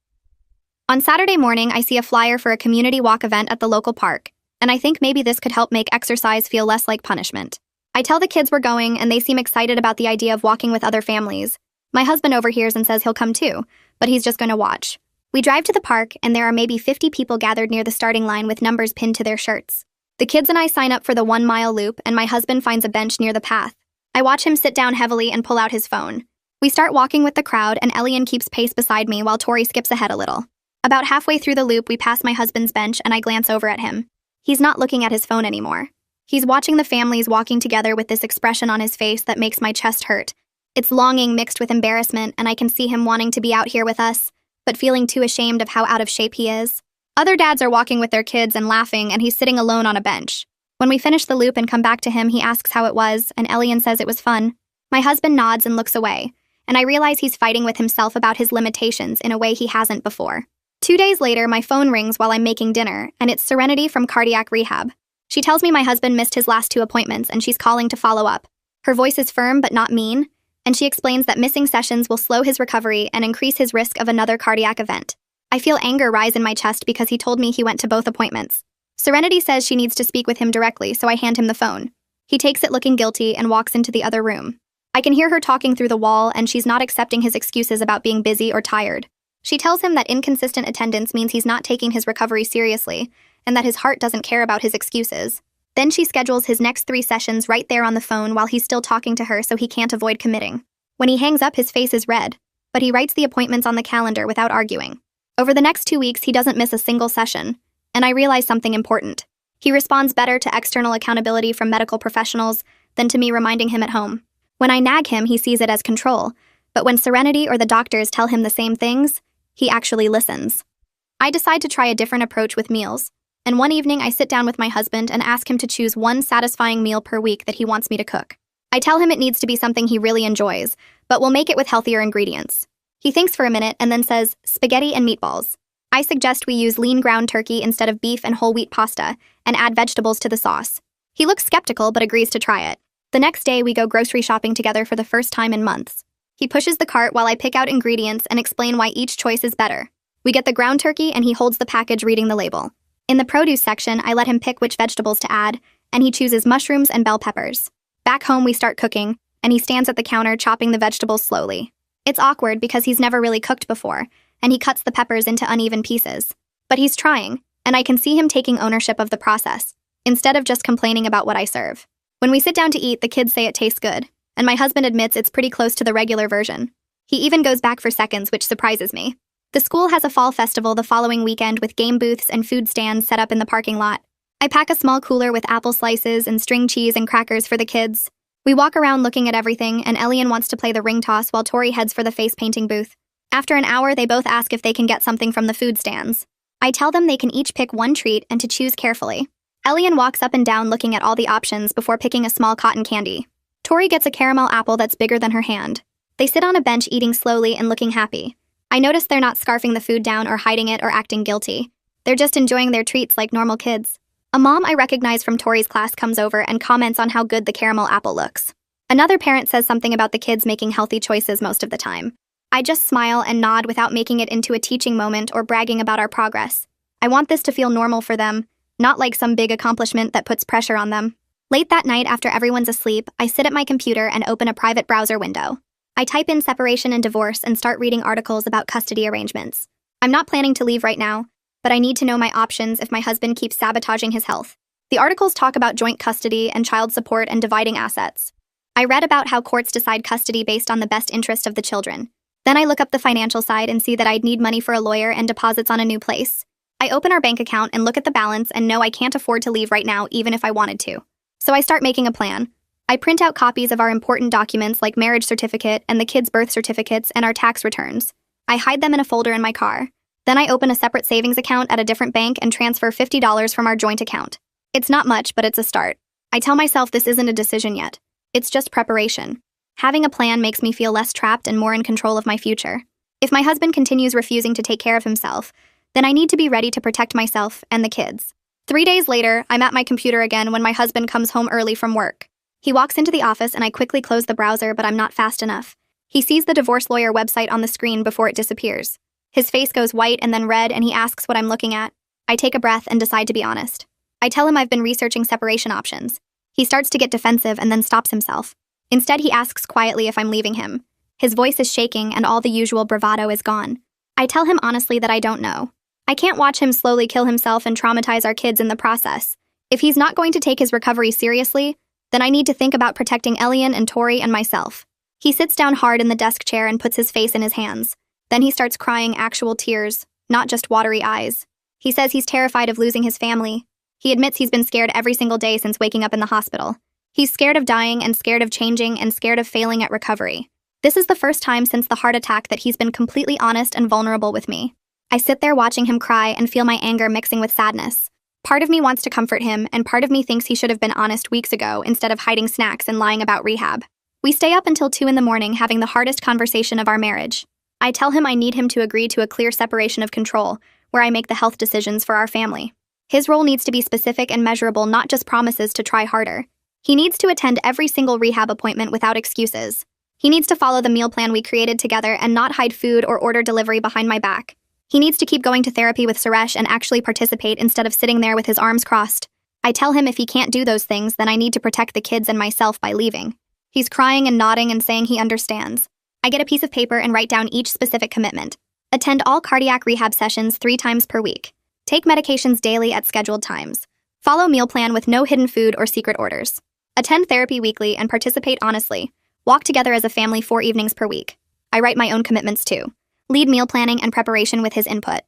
On Saturday morning, I see a flyer for a community walk event at the local park, and I think maybe this could help make exercise feel less like punishment. I tell the kids we're going, and they seem excited about the idea of walking with other families. My husband overhears and says he'll come too, but he's just going to watch. We drive to the park, and there are maybe 50 people gathered near the starting line with numbers pinned to their shirts. The kids and I sign up for the 1-mile loop, and my husband finds a bench near the path. I watch him sit down heavily and pull out his phone. We start walking with the crowd, and Elian keeps pace beside me while Tori skips ahead a little. About halfway through the loop, we pass my husband's bench, and I glance over at him. He's not looking at his phone anymore. He's watching the families walking together with this expression on his face that makes my chest hurt. It's longing mixed with embarrassment, and I can see him wanting to be out here with us, but feeling too ashamed of how out of shape he is. Other dads are walking with their kids and laughing, and he's sitting alone on a bench. When we finish the loop and come back to him, he asks how it was, and Elian says it was fun. My husband nods and looks away, and I realize he's fighting with himself about his limitations in a way he hasn't before. 2 days later, my phone rings while I'm making dinner, and it's Serenity from cardiac rehab. She tells me my husband missed his last 2 appointments, and she's calling to follow up. Her voice is firm but not mean, and she explains that missing sessions will slow his recovery and increase his risk of another cardiac event. I feel anger rise in my chest because he told me he went to both appointments. Serenity says she needs to speak with him directly, so I hand him the phone. He takes it looking guilty and walks into the other room. I can hear her talking through the wall, and she's not accepting his excuses about being busy or tired. She tells him that inconsistent attendance means he's not taking his recovery seriously, and that his heart doesn't care about his excuses. Then she schedules his next 3 sessions right there on the phone while he's still talking to her so he can't avoid committing. When he hangs up, his face is red, but he writes the appointments on the calendar without arguing. Over the next 2 weeks, he doesn't miss a single session, and I realize something important. He responds better to external accountability from medical professionals than to me reminding him at home. When I nag him, he sees it as control, but when Serenity or the doctors tell him the same things, he actually listens. I decide to try a different approach with meals, and one evening I sit down with my husband and ask him to choose one satisfying meal per week that he wants me to cook. I tell him it needs to be something he really enjoys, but we'll make it with healthier ingredients. He thinks for a minute and then says, spaghetti and meatballs. I suggest we use lean ground turkey instead of beef and whole wheat pasta, and add vegetables to the sauce. He looks skeptical but agrees to try it. The next day, we go grocery shopping together for the first time in months. He pushes the cart while I pick out ingredients and explain why each choice is better. We get the ground turkey, and he holds the package reading the label. In the produce section, I let him pick which vegetables to add, and he chooses mushrooms and bell peppers. Back home, we start cooking, and he stands at the counter chopping the vegetables slowly. It's awkward because he's never really cooked before, and he cuts the peppers into uneven pieces. But he's trying, and I can see him taking ownership of the process, instead of just complaining about what I serve. When we sit down to eat, the kids say it tastes good, and my husband admits it's pretty close to the regular version. He even goes back for seconds, which surprises me. The school has a fall festival the following weekend with game booths and food stands set up in the parking lot. I pack a small cooler with apple slices and string cheese and crackers for the kids. We walk around looking at everything, and Elian wants to play the ring toss while Tori heads for the face painting booth. After an hour, they both ask if they can get something from the food stands. I tell them they can each pick one treat and to choose carefully. Elian walks up and down looking at all the options before picking a small cotton candy. Tori gets a caramel apple that's bigger than her hand. They sit on a bench eating slowly and looking happy. I notice they're not scarfing the food down or hiding it or acting guilty. They're just enjoying their treats like normal kids. A mom I recognize from Tori's class comes over and comments on how good the caramel apple looks. Another parent says something about the kids making healthy choices most of the time. I just smile and nod without making it into a teaching moment or bragging about our progress. I want this to feel normal for them, not like some big accomplishment that puts pressure on them. Late that night, after everyone's asleep, I sit at my computer and open a private browser window. I type in separation and divorce and start reading articles about custody arrangements. I'm not planning to leave right now, but I need to know my options if my husband keeps sabotaging his health. The articles talk about joint custody and child support and dividing assets. I read about how courts decide custody based on the best interest of the children. Then I look up the financial side and see that I'd need money for a lawyer and deposits on a new place. I open our bank account and look at the balance and know I can't afford to leave right now even if I wanted to. So I start making a plan. I print out copies of our important documents like marriage certificate and the kids' birth certificates and our tax returns. I hide them in a folder in my car. Then I open a separate savings account at a different bank and transfer $50 from our joint account. It's not much, but it's a start. I tell myself this isn't a decision yet. It's just preparation. Having a plan makes me feel less trapped and more in control of my future. If my husband continues refusing to take care of himself, then I need to be ready to protect myself and the kids. 3 days later, I'm at my computer again when my husband comes home early from work. He walks into the office and I quickly close the browser, but I'm not fast enough. He sees the divorce lawyer website on the screen before it disappears. His face goes white and then red, and he asks what I'm looking at. I take a breath and decide to be honest. I tell him I've been researching separation options. He starts to get defensive and then stops himself. Instead, he asks quietly if I'm leaving him. His voice is shaking and all the usual bravado is gone. I tell him honestly that I don't know. I can't watch him slowly kill himself and traumatize our kids in the process. If he's not going to take his recovery seriously, then I need to think about protecting Elian and Tori and myself. He sits down hard in the desk chair and puts his face in his hands. Then he starts crying actual tears, not just watery eyes. He says he's terrified of losing his family. He admits he's been scared every single day since waking up in the hospital. He's scared of dying and scared of changing and scared of failing at recovery. This is the first time since the heart attack that he's been completely honest and vulnerable with me. I sit there watching him cry and feel my anger mixing with sadness. Part of me wants to comfort him, and part of me thinks he should have been honest weeks ago instead of hiding snacks and lying about rehab. We stay up until 2 in the morning having the hardest conversation of our marriage. I tell him I need him to agree to a clear separation of control, where I make the health decisions for our family. His role needs to be specific and measurable, not just promises to try harder. He needs to attend every single rehab appointment without excuses. He needs to follow the meal plan we created together and not hide food or order delivery behind my back. He needs to keep going to therapy with Suresh and actually participate instead of sitting there with his arms crossed. I tell him if he can't do those things, then I need to protect the kids and myself by leaving. He's crying and nodding and saying he understands. I get a piece of paper and write down each specific commitment. Attend all cardiac rehab sessions 3 times per week. Take medications daily at scheduled times. Follow meal plan with no hidden food or secret orders. Attend therapy weekly and participate honestly. Walk together as a family 4 evenings per week. I write my own commitments too. Lead meal planning and preparation with his input.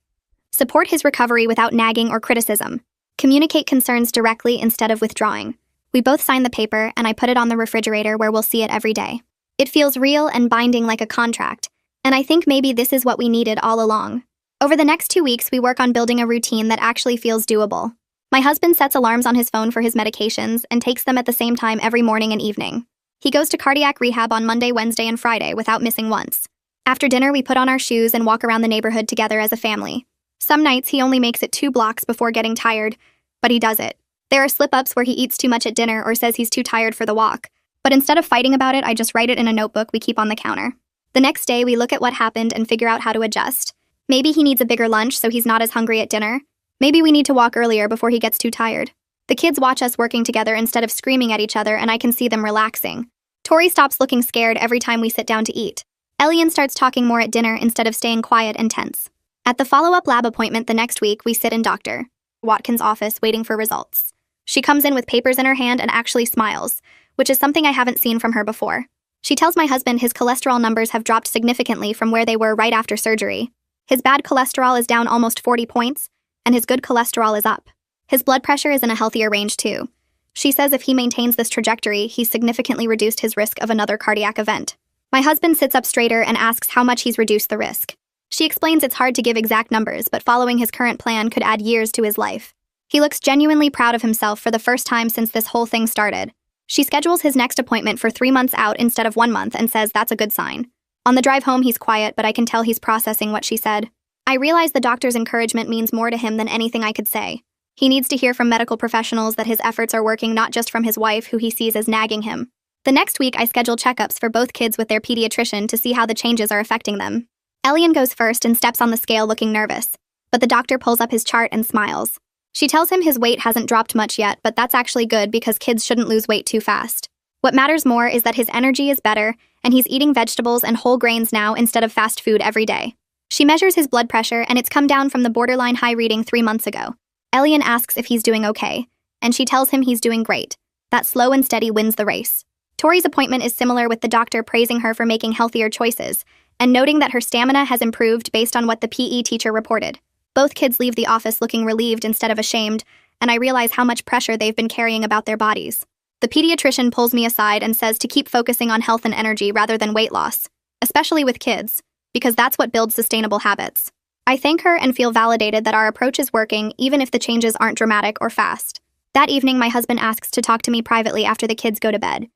Support his recovery without nagging or criticism. Communicate concerns directly instead of withdrawing. We both sign the paper and I put it on the refrigerator where we'll see it every day. It feels real and binding like a contract, and I think maybe this is what we needed all along. Over the next 2 weeks, we work on building a routine that actually feels doable. My husband sets alarms on his phone for his medications and takes them at the same time every morning and evening. He goes to cardiac rehab on Monday, Wednesday, and Friday without missing once. After dinner, we put on our shoes and walk around the neighborhood together as a family. Some nights, he only makes it 2 blocks before getting tired, but he does it. There are slip-ups where he eats too much at dinner or says he's too tired for the walk. But instead of fighting about it, I just write it in a notebook we keep on the counter. The next day, we look at what happened and figure out how to adjust. Maybe he needs a bigger lunch so he's not as hungry at dinner. Maybe we need to walk earlier before he gets too tired. The kids watch us working together instead of screaming at each other, and I can see them relaxing. Tori stops looking scared every time we sit down to eat. Elian starts talking more at dinner instead of staying quiet and tense. At the follow-up lab appointment the next week, we sit in Dr. Watkins' office waiting for results. She comes in with papers in her hand and actually smiles, which is something I haven't seen from her before. She tells my husband his cholesterol numbers have dropped significantly from where they were right after surgery. His bad cholesterol is down almost 40 points, and his good cholesterol is up. His blood pressure is in a healthier range too. She says if he maintains this trajectory, he's significantly reduced his risk of another cardiac event. My husband sits up straighter and asks how much he's reduced the risk. She explains it's hard to give exact numbers, but following his current plan could add years to his life. He looks genuinely proud of himself for the first time since this whole thing started. She schedules his next appointment for 3 months out instead of 1 month and says that's a good sign. On the drive home, he's quiet, but I can tell he's processing what she said. I realize the doctor's encouragement means more to him than anything I could say. He needs to hear from medical professionals that his efforts are working, not just from his wife, who he sees as nagging him. The next week, I schedule checkups for both kids with their pediatrician to see how the changes are affecting them. Elian goes first and steps on the scale looking nervous, but the doctor pulls up his chart and smiles. She tells him his weight hasn't dropped much yet, but that's actually good because kids shouldn't lose weight too fast. What matters more is that his energy is better, and he's eating vegetables and whole grains now instead of fast food every day. She measures his blood pressure, and it's come down from the borderline high reading 3 months ago. Elian asks if he's doing okay, and she tells him he's doing great. That slow and steady wins the race. Tori's appointment is similar, with the doctor praising her for making healthier choices and noting that her stamina has improved based on what the PE teacher reported. Both kids leave the office looking relieved instead of ashamed, and I realize how much pressure they've been carrying about their bodies. The pediatrician pulls me aside and says to keep focusing on health and energy rather than weight loss, especially with kids, because that's what builds sustainable habits. I thank her and feel validated that our approach is working, even if the changes aren't dramatic or fast. That evening, my husband asks to talk to me privately after the kids go to bed.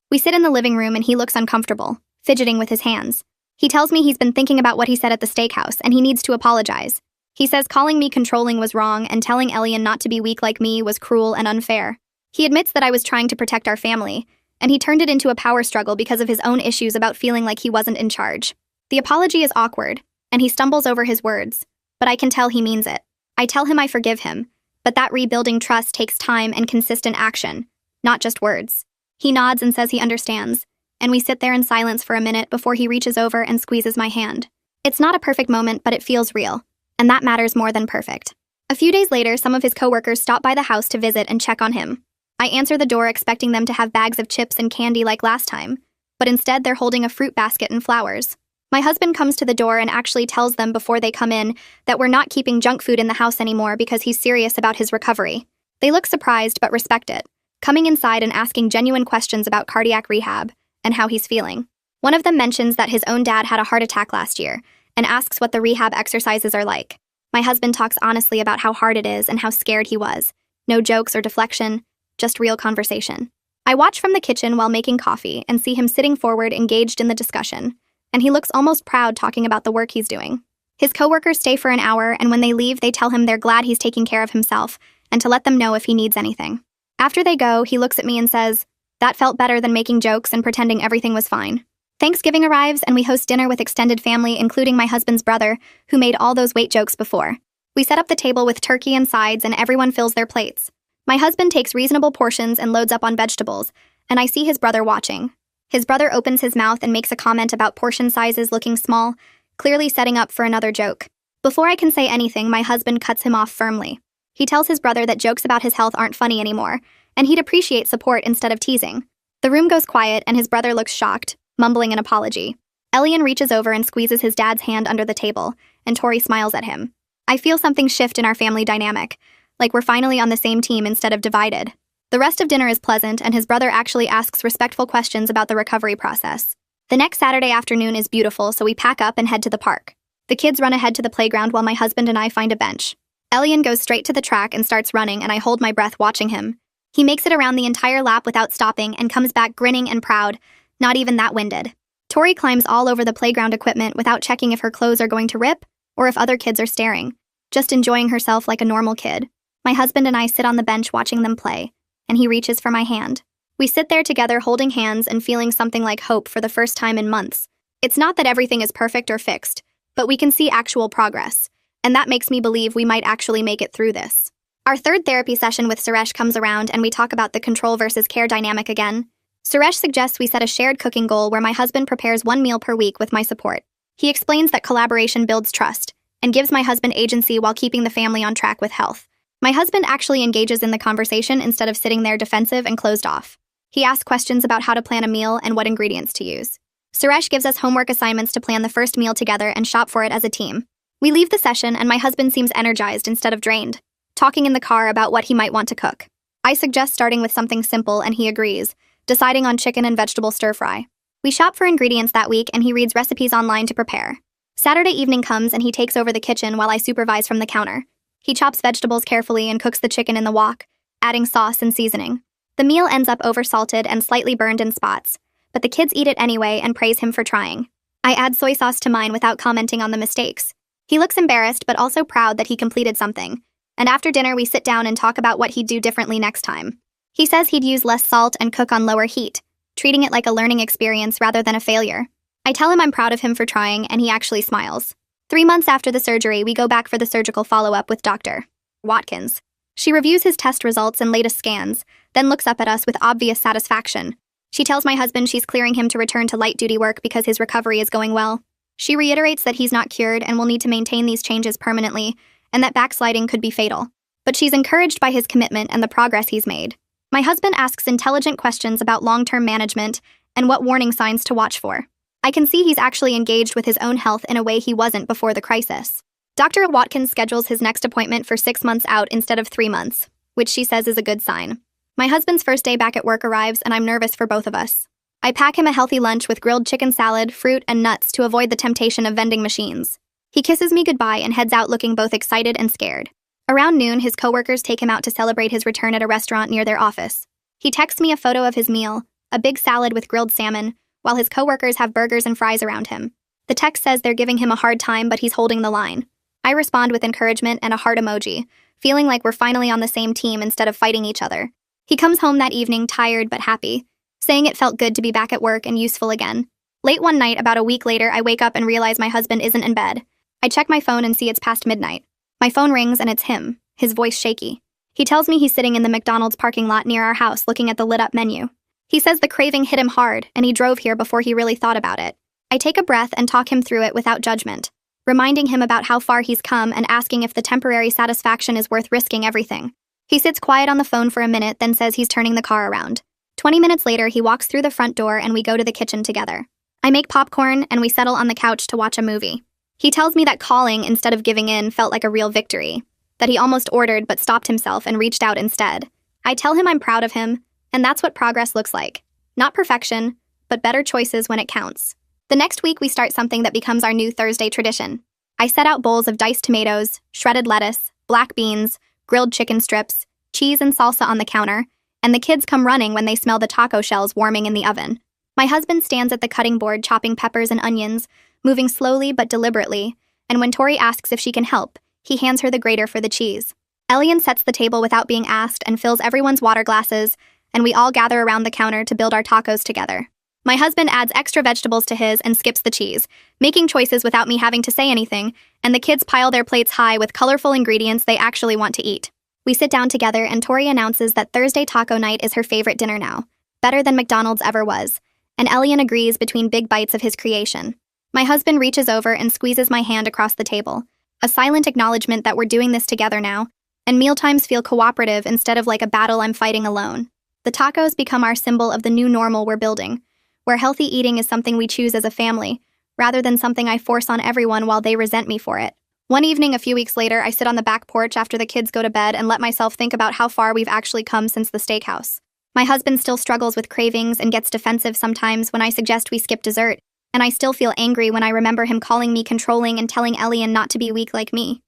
We sit in the living room and he looks uncomfortable, fidgeting with his hands. He tells me he's been thinking about what he said at the steakhouse and he needs to apologize. He says calling me controlling was wrong and telling Elian not to be weak like me was cruel and unfair. He admits that I was trying to protect our family, and he turned it into a power struggle because of his own issues about feeling like he wasn't in charge. The apology is awkward, and he stumbles over his words, but I can tell he means it. I tell him I forgive him, but that rebuilding trust takes time and consistent action, not just words. He nods and says he understands, and we sit there in silence for a minute before he reaches over and squeezes my hand. It's not a perfect moment, but it feels real, and that matters more than perfect. A few days later, some of his coworkers stop by the house to visit and check on him. I answer the door expecting them to have bags of chips and candy like last time, but instead they're holding a fruit basket and flowers. My husband comes to the door and actually tells them before they come in that we're not keeping junk food in the house anymore because he's serious about his recovery. They look surprised but respect it, coming inside and asking genuine questions about cardiac rehab and how he's feeling. One of them mentions that his own dad had a heart attack last year and asks what the rehab exercises are like. My husband talks honestly about how hard it is and how scared he was. No jokes or deflection, just real conversation. I watch from the kitchen while making coffee and see him sitting forward engaged in the discussion, and he looks almost proud talking about the work he's doing. His coworkers stay for an hour, and when they leave, they tell him they're glad he's taking care of himself and to let them know if he needs anything. After they go, he looks at me and says, "That felt better than making jokes and pretending everything was fine." Thanksgiving arrives, and we host dinner with extended family, including my husband's brother, who made all those weight jokes before. We set up the table with turkey and sides, and everyone fills their plates. My husband takes reasonable portions and loads up on vegetables, and I see his brother watching. His brother opens his mouth and makes a comment about portion sizes looking small, clearly setting up for another joke. Before I can say anything, my husband cuts him off firmly. He tells his brother that jokes about his health aren't funny anymore, and he'd appreciate support instead of teasing. The room goes quiet, and his brother looks shocked, mumbling an apology. Elian reaches over and squeezes his dad's hand under the table, and Tori smiles at him. I feel something shift in our family dynamic, like we're finally on the same team instead of divided. The rest of dinner is pleasant, and his brother actually asks respectful questions about the recovery process. The next Saturday afternoon is beautiful, so we pack up and head to the park. The kids run ahead to the playground while my husband and I find a bench. Elian goes straight to the track and starts running, and I hold my breath watching him. He makes it around the entire lap without stopping and comes back grinning and proud, not even that winded. Tori climbs all over the playground equipment without checking if her clothes are going to rip or if other kids are staring, just enjoying herself like a normal kid. My husband and I sit on the bench watching them play, and he reaches for my hand. We sit there together holding hands and feeling something like hope for the first time in months. It's not that everything is perfect or fixed, but we can see actual progress, and that makes me believe we might actually make it through this. Our third therapy session with Suresh comes around, and we talk about the control versus care dynamic again. Suresh suggests we set a shared cooking goal where my husband prepares one meal per week with my support. He explains that collaboration builds trust and gives my husband agency while keeping the family on track with health. My husband actually engages in the conversation instead of sitting there defensive and closed off. He asks questions about how to plan a meal and what ingredients to use. Suresh gives us homework assignments to plan the first meal together and shop for it as a team. We leave the session, and my husband seems energized instead of drained, talking in the car about what he might want to cook. I suggest starting with something simple, and he agrees, deciding on chicken and vegetable stir-fry. We shop for ingredients that week, and he reads recipes online to prepare. Saturday evening comes, and he takes over the kitchen while I supervise from the counter. He chops vegetables carefully and cooks the chicken in the wok, adding sauce and seasoning. The meal ends up oversalted and slightly burned in spots, but the kids eat it anyway and praise him for trying. I add soy sauce to mine without commenting on the mistakes. He looks embarrassed but also proud that he completed something, and after dinner we sit down and talk about what he'd do differently next time. He says he'd use less salt and cook on lower heat, treating it like a learning experience rather than a failure. I tell him I'm proud of him for trying, and he actually smiles. 3 months after the surgery, we go back for the surgical follow-up with Dr. Watkins. She reviews his test results and latest scans, then looks up at us with obvious satisfaction. She tells my husband she's clearing him to return to light-duty work because his recovery is going well. She reiterates that he's not cured and will need to maintain these changes permanently, and that backsliding could be fatal. But she's encouraged by his commitment and the progress he's made. My husband asks intelligent questions about long-term management and what warning signs to watch for. I can see he's actually engaged with his own health in a way he wasn't before the crisis. Dr. Watkins schedules his next appointment for 6 months out instead of 3 months, which she says is a good sign. My husband's first day back at work arrives, and I'm nervous for both of us. I pack him a healthy lunch with grilled chicken salad, fruit, and nuts to avoid the temptation of vending machines. He kisses me goodbye and heads out looking both excited and scared. Around noon, his coworkers take him out to celebrate his return at a restaurant near their office. He texts me a photo of his meal, a big salad with grilled salmon, while his coworkers have burgers and fries around him. The text says they're giving him a hard time, but he's holding the line. I respond with encouragement and a heart emoji, feeling like we're finally on the same team instead of fighting each other. He comes home that evening tired but happy, saying it felt good to be back at work and useful again. Late one night, about a week later, I wake up and realize my husband isn't in bed. I check my phone and see it's past midnight. My phone rings and it's him, his voice shaky. He tells me he's sitting in the McDonald's parking lot near our house looking at the lit-up menu. He says the craving hit him hard and he drove here before he really thought about it. I take a breath and talk him through it without judgment, reminding him about how far he's come and asking if the temporary satisfaction is worth risking everything. He sits quiet on the phone for a minute, then says he's turning the car around. 20 minutes later, he walks through the front door and we go to the kitchen together. I make popcorn and we settle on the couch to watch a movie. He tells me that calling instead of giving in felt like a real victory, that he almost ordered but stopped himself and reached out instead. I tell him I'm proud of him, and that's what progress looks like. Not perfection, but better choices when it counts. The next week, we start something that becomes our new Thursday tradition. I set out bowls of diced tomatoes, shredded lettuce, black beans, grilled chicken strips, cheese and salsa on the counter, and the kids come running when they smell the taco shells warming in the oven. My husband stands at the cutting board chopping peppers and onions, moving slowly but deliberately, and when Tori asks if she can help, he hands her the grater for the cheese. Elian sets the table without being asked and fills everyone's water glasses, and we all gather around the counter to build our tacos together. My husband adds extra vegetables to his and skips the cheese, making choices without me having to say anything, and the kids pile their plates high with colorful ingredients they actually want to eat. We sit down together and Tori announces that Thursday taco night is her favorite dinner now, better than McDonald's ever was, and Elian agrees between big bites of his creation. My husband reaches over and squeezes my hand across the table, a silent acknowledgement that we're doing this together now, and mealtimes feel cooperative instead of like a battle I'm fighting alone. The tacos become our symbol of the new normal we're building, where healthy eating is something we choose as a family, rather than something I force on everyone while they resent me for it. One evening a few weeks later, I sit on the back porch after the kids go to bed and let myself think about how far we've actually come since the steakhouse. My husband still struggles with cravings and gets defensive sometimes when I suggest we skip dessert, and I still feel angry when I remember him calling me controlling and telling Elian not to be weak like me.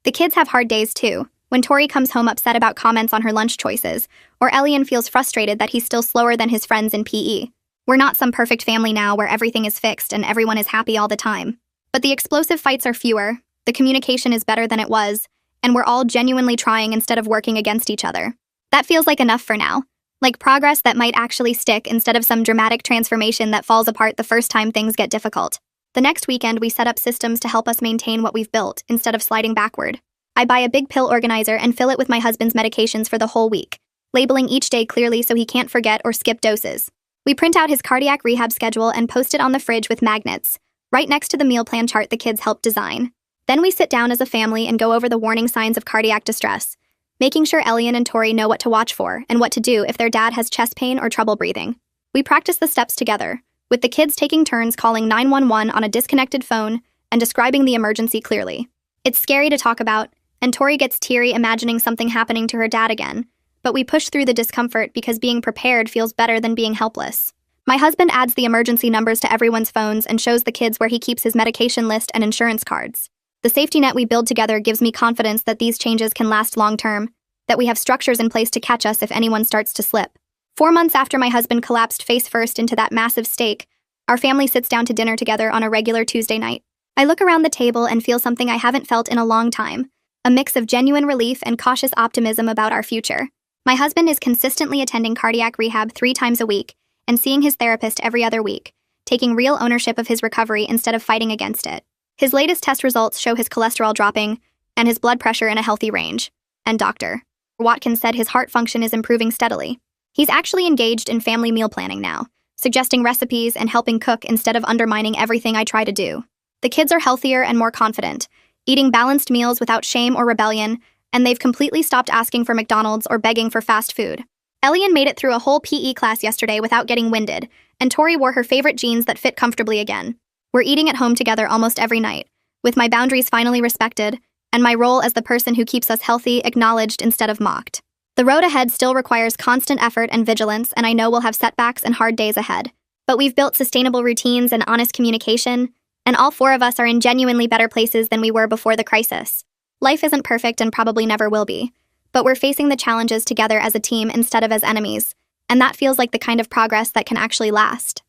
The kids have hard days too, when Tori comes home upset about comments on her lunch choices, or Elian feels frustrated that he's still slower than his friends in PE. We're not some perfect family now where everything is fixed and everyone is happy all the time. But the explosive fights are fewer, the communication is better than it was, and we're all genuinely trying instead of working against each other. That feels like enough for now. Like progress that might actually stick instead of some dramatic transformation that falls apart the first time things get difficult. The next weekend, we set up systems to help us maintain what we've built instead of sliding backward. I buy a big pill organizer and fill it with my husband's medications for the whole week, labeling each day clearly so he can't forget or skip doses. We print out his cardiac rehab schedule and post it on the fridge with magnets, right next to the meal plan chart the kids helped design. Then we sit down as a family and go over the warning signs of cardiac distress, making sure Elian and Tori know what to watch for and what to do if their dad has chest pain or trouble breathing. We practice the steps together, with the kids taking turns calling 911 on a disconnected phone and describing the emergency clearly. It's scary to talk about, and Tori gets teary imagining something happening to her dad again, but we push through the discomfort because being prepared feels better than being helpless. My husband adds the emergency numbers to everyone's phones and shows the kids where he keeps his medication list and insurance cards. The safety net we build together gives me confidence that these changes can last long-term, that we have structures in place to catch us if anyone starts to slip. 4 months after my husband collapsed face first into that massive steak, our family sits down to dinner together on a regular Tuesday night. I look around the table and feel something I haven't felt in a long time, a mix of genuine relief and cautious optimism about our future. My husband is consistently attending cardiac rehab 3 times a week and seeing his therapist every other week, taking real ownership of his recovery instead of fighting against it. His latest test results show his cholesterol dropping and his blood pressure in a healthy range. And Dr. Watkins said his heart function is improving steadily. He's actually engaged in family meal planning now, suggesting recipes and helping cook instead of undermining everything I try to do. The kids are healthier and more confident, eating balanced meals without shame or rebellion, and they've completely stopped asking for McDonald's or begging for fast food. Elian made it through a whole PE class yesterday without getting winded, and Tori wore her favorite jeans that fit comfortably again. We're eating at home together almost every night, with my boundaries finally respected, and my role as the person who keeps us healthy acknowledged instead of mocked. The road ahead still requires constant effort and vigilance, and I know we'll have setbacks and hard days ahead. But we've built sustainable routines and honest communication, and all 4 of us are in genuinely better places than we were before the crisis. Life isn't perfect and probably never will be, but we're facing the challenges together as a team instead of as enemies, and that feels like the kind of progress that can actually last.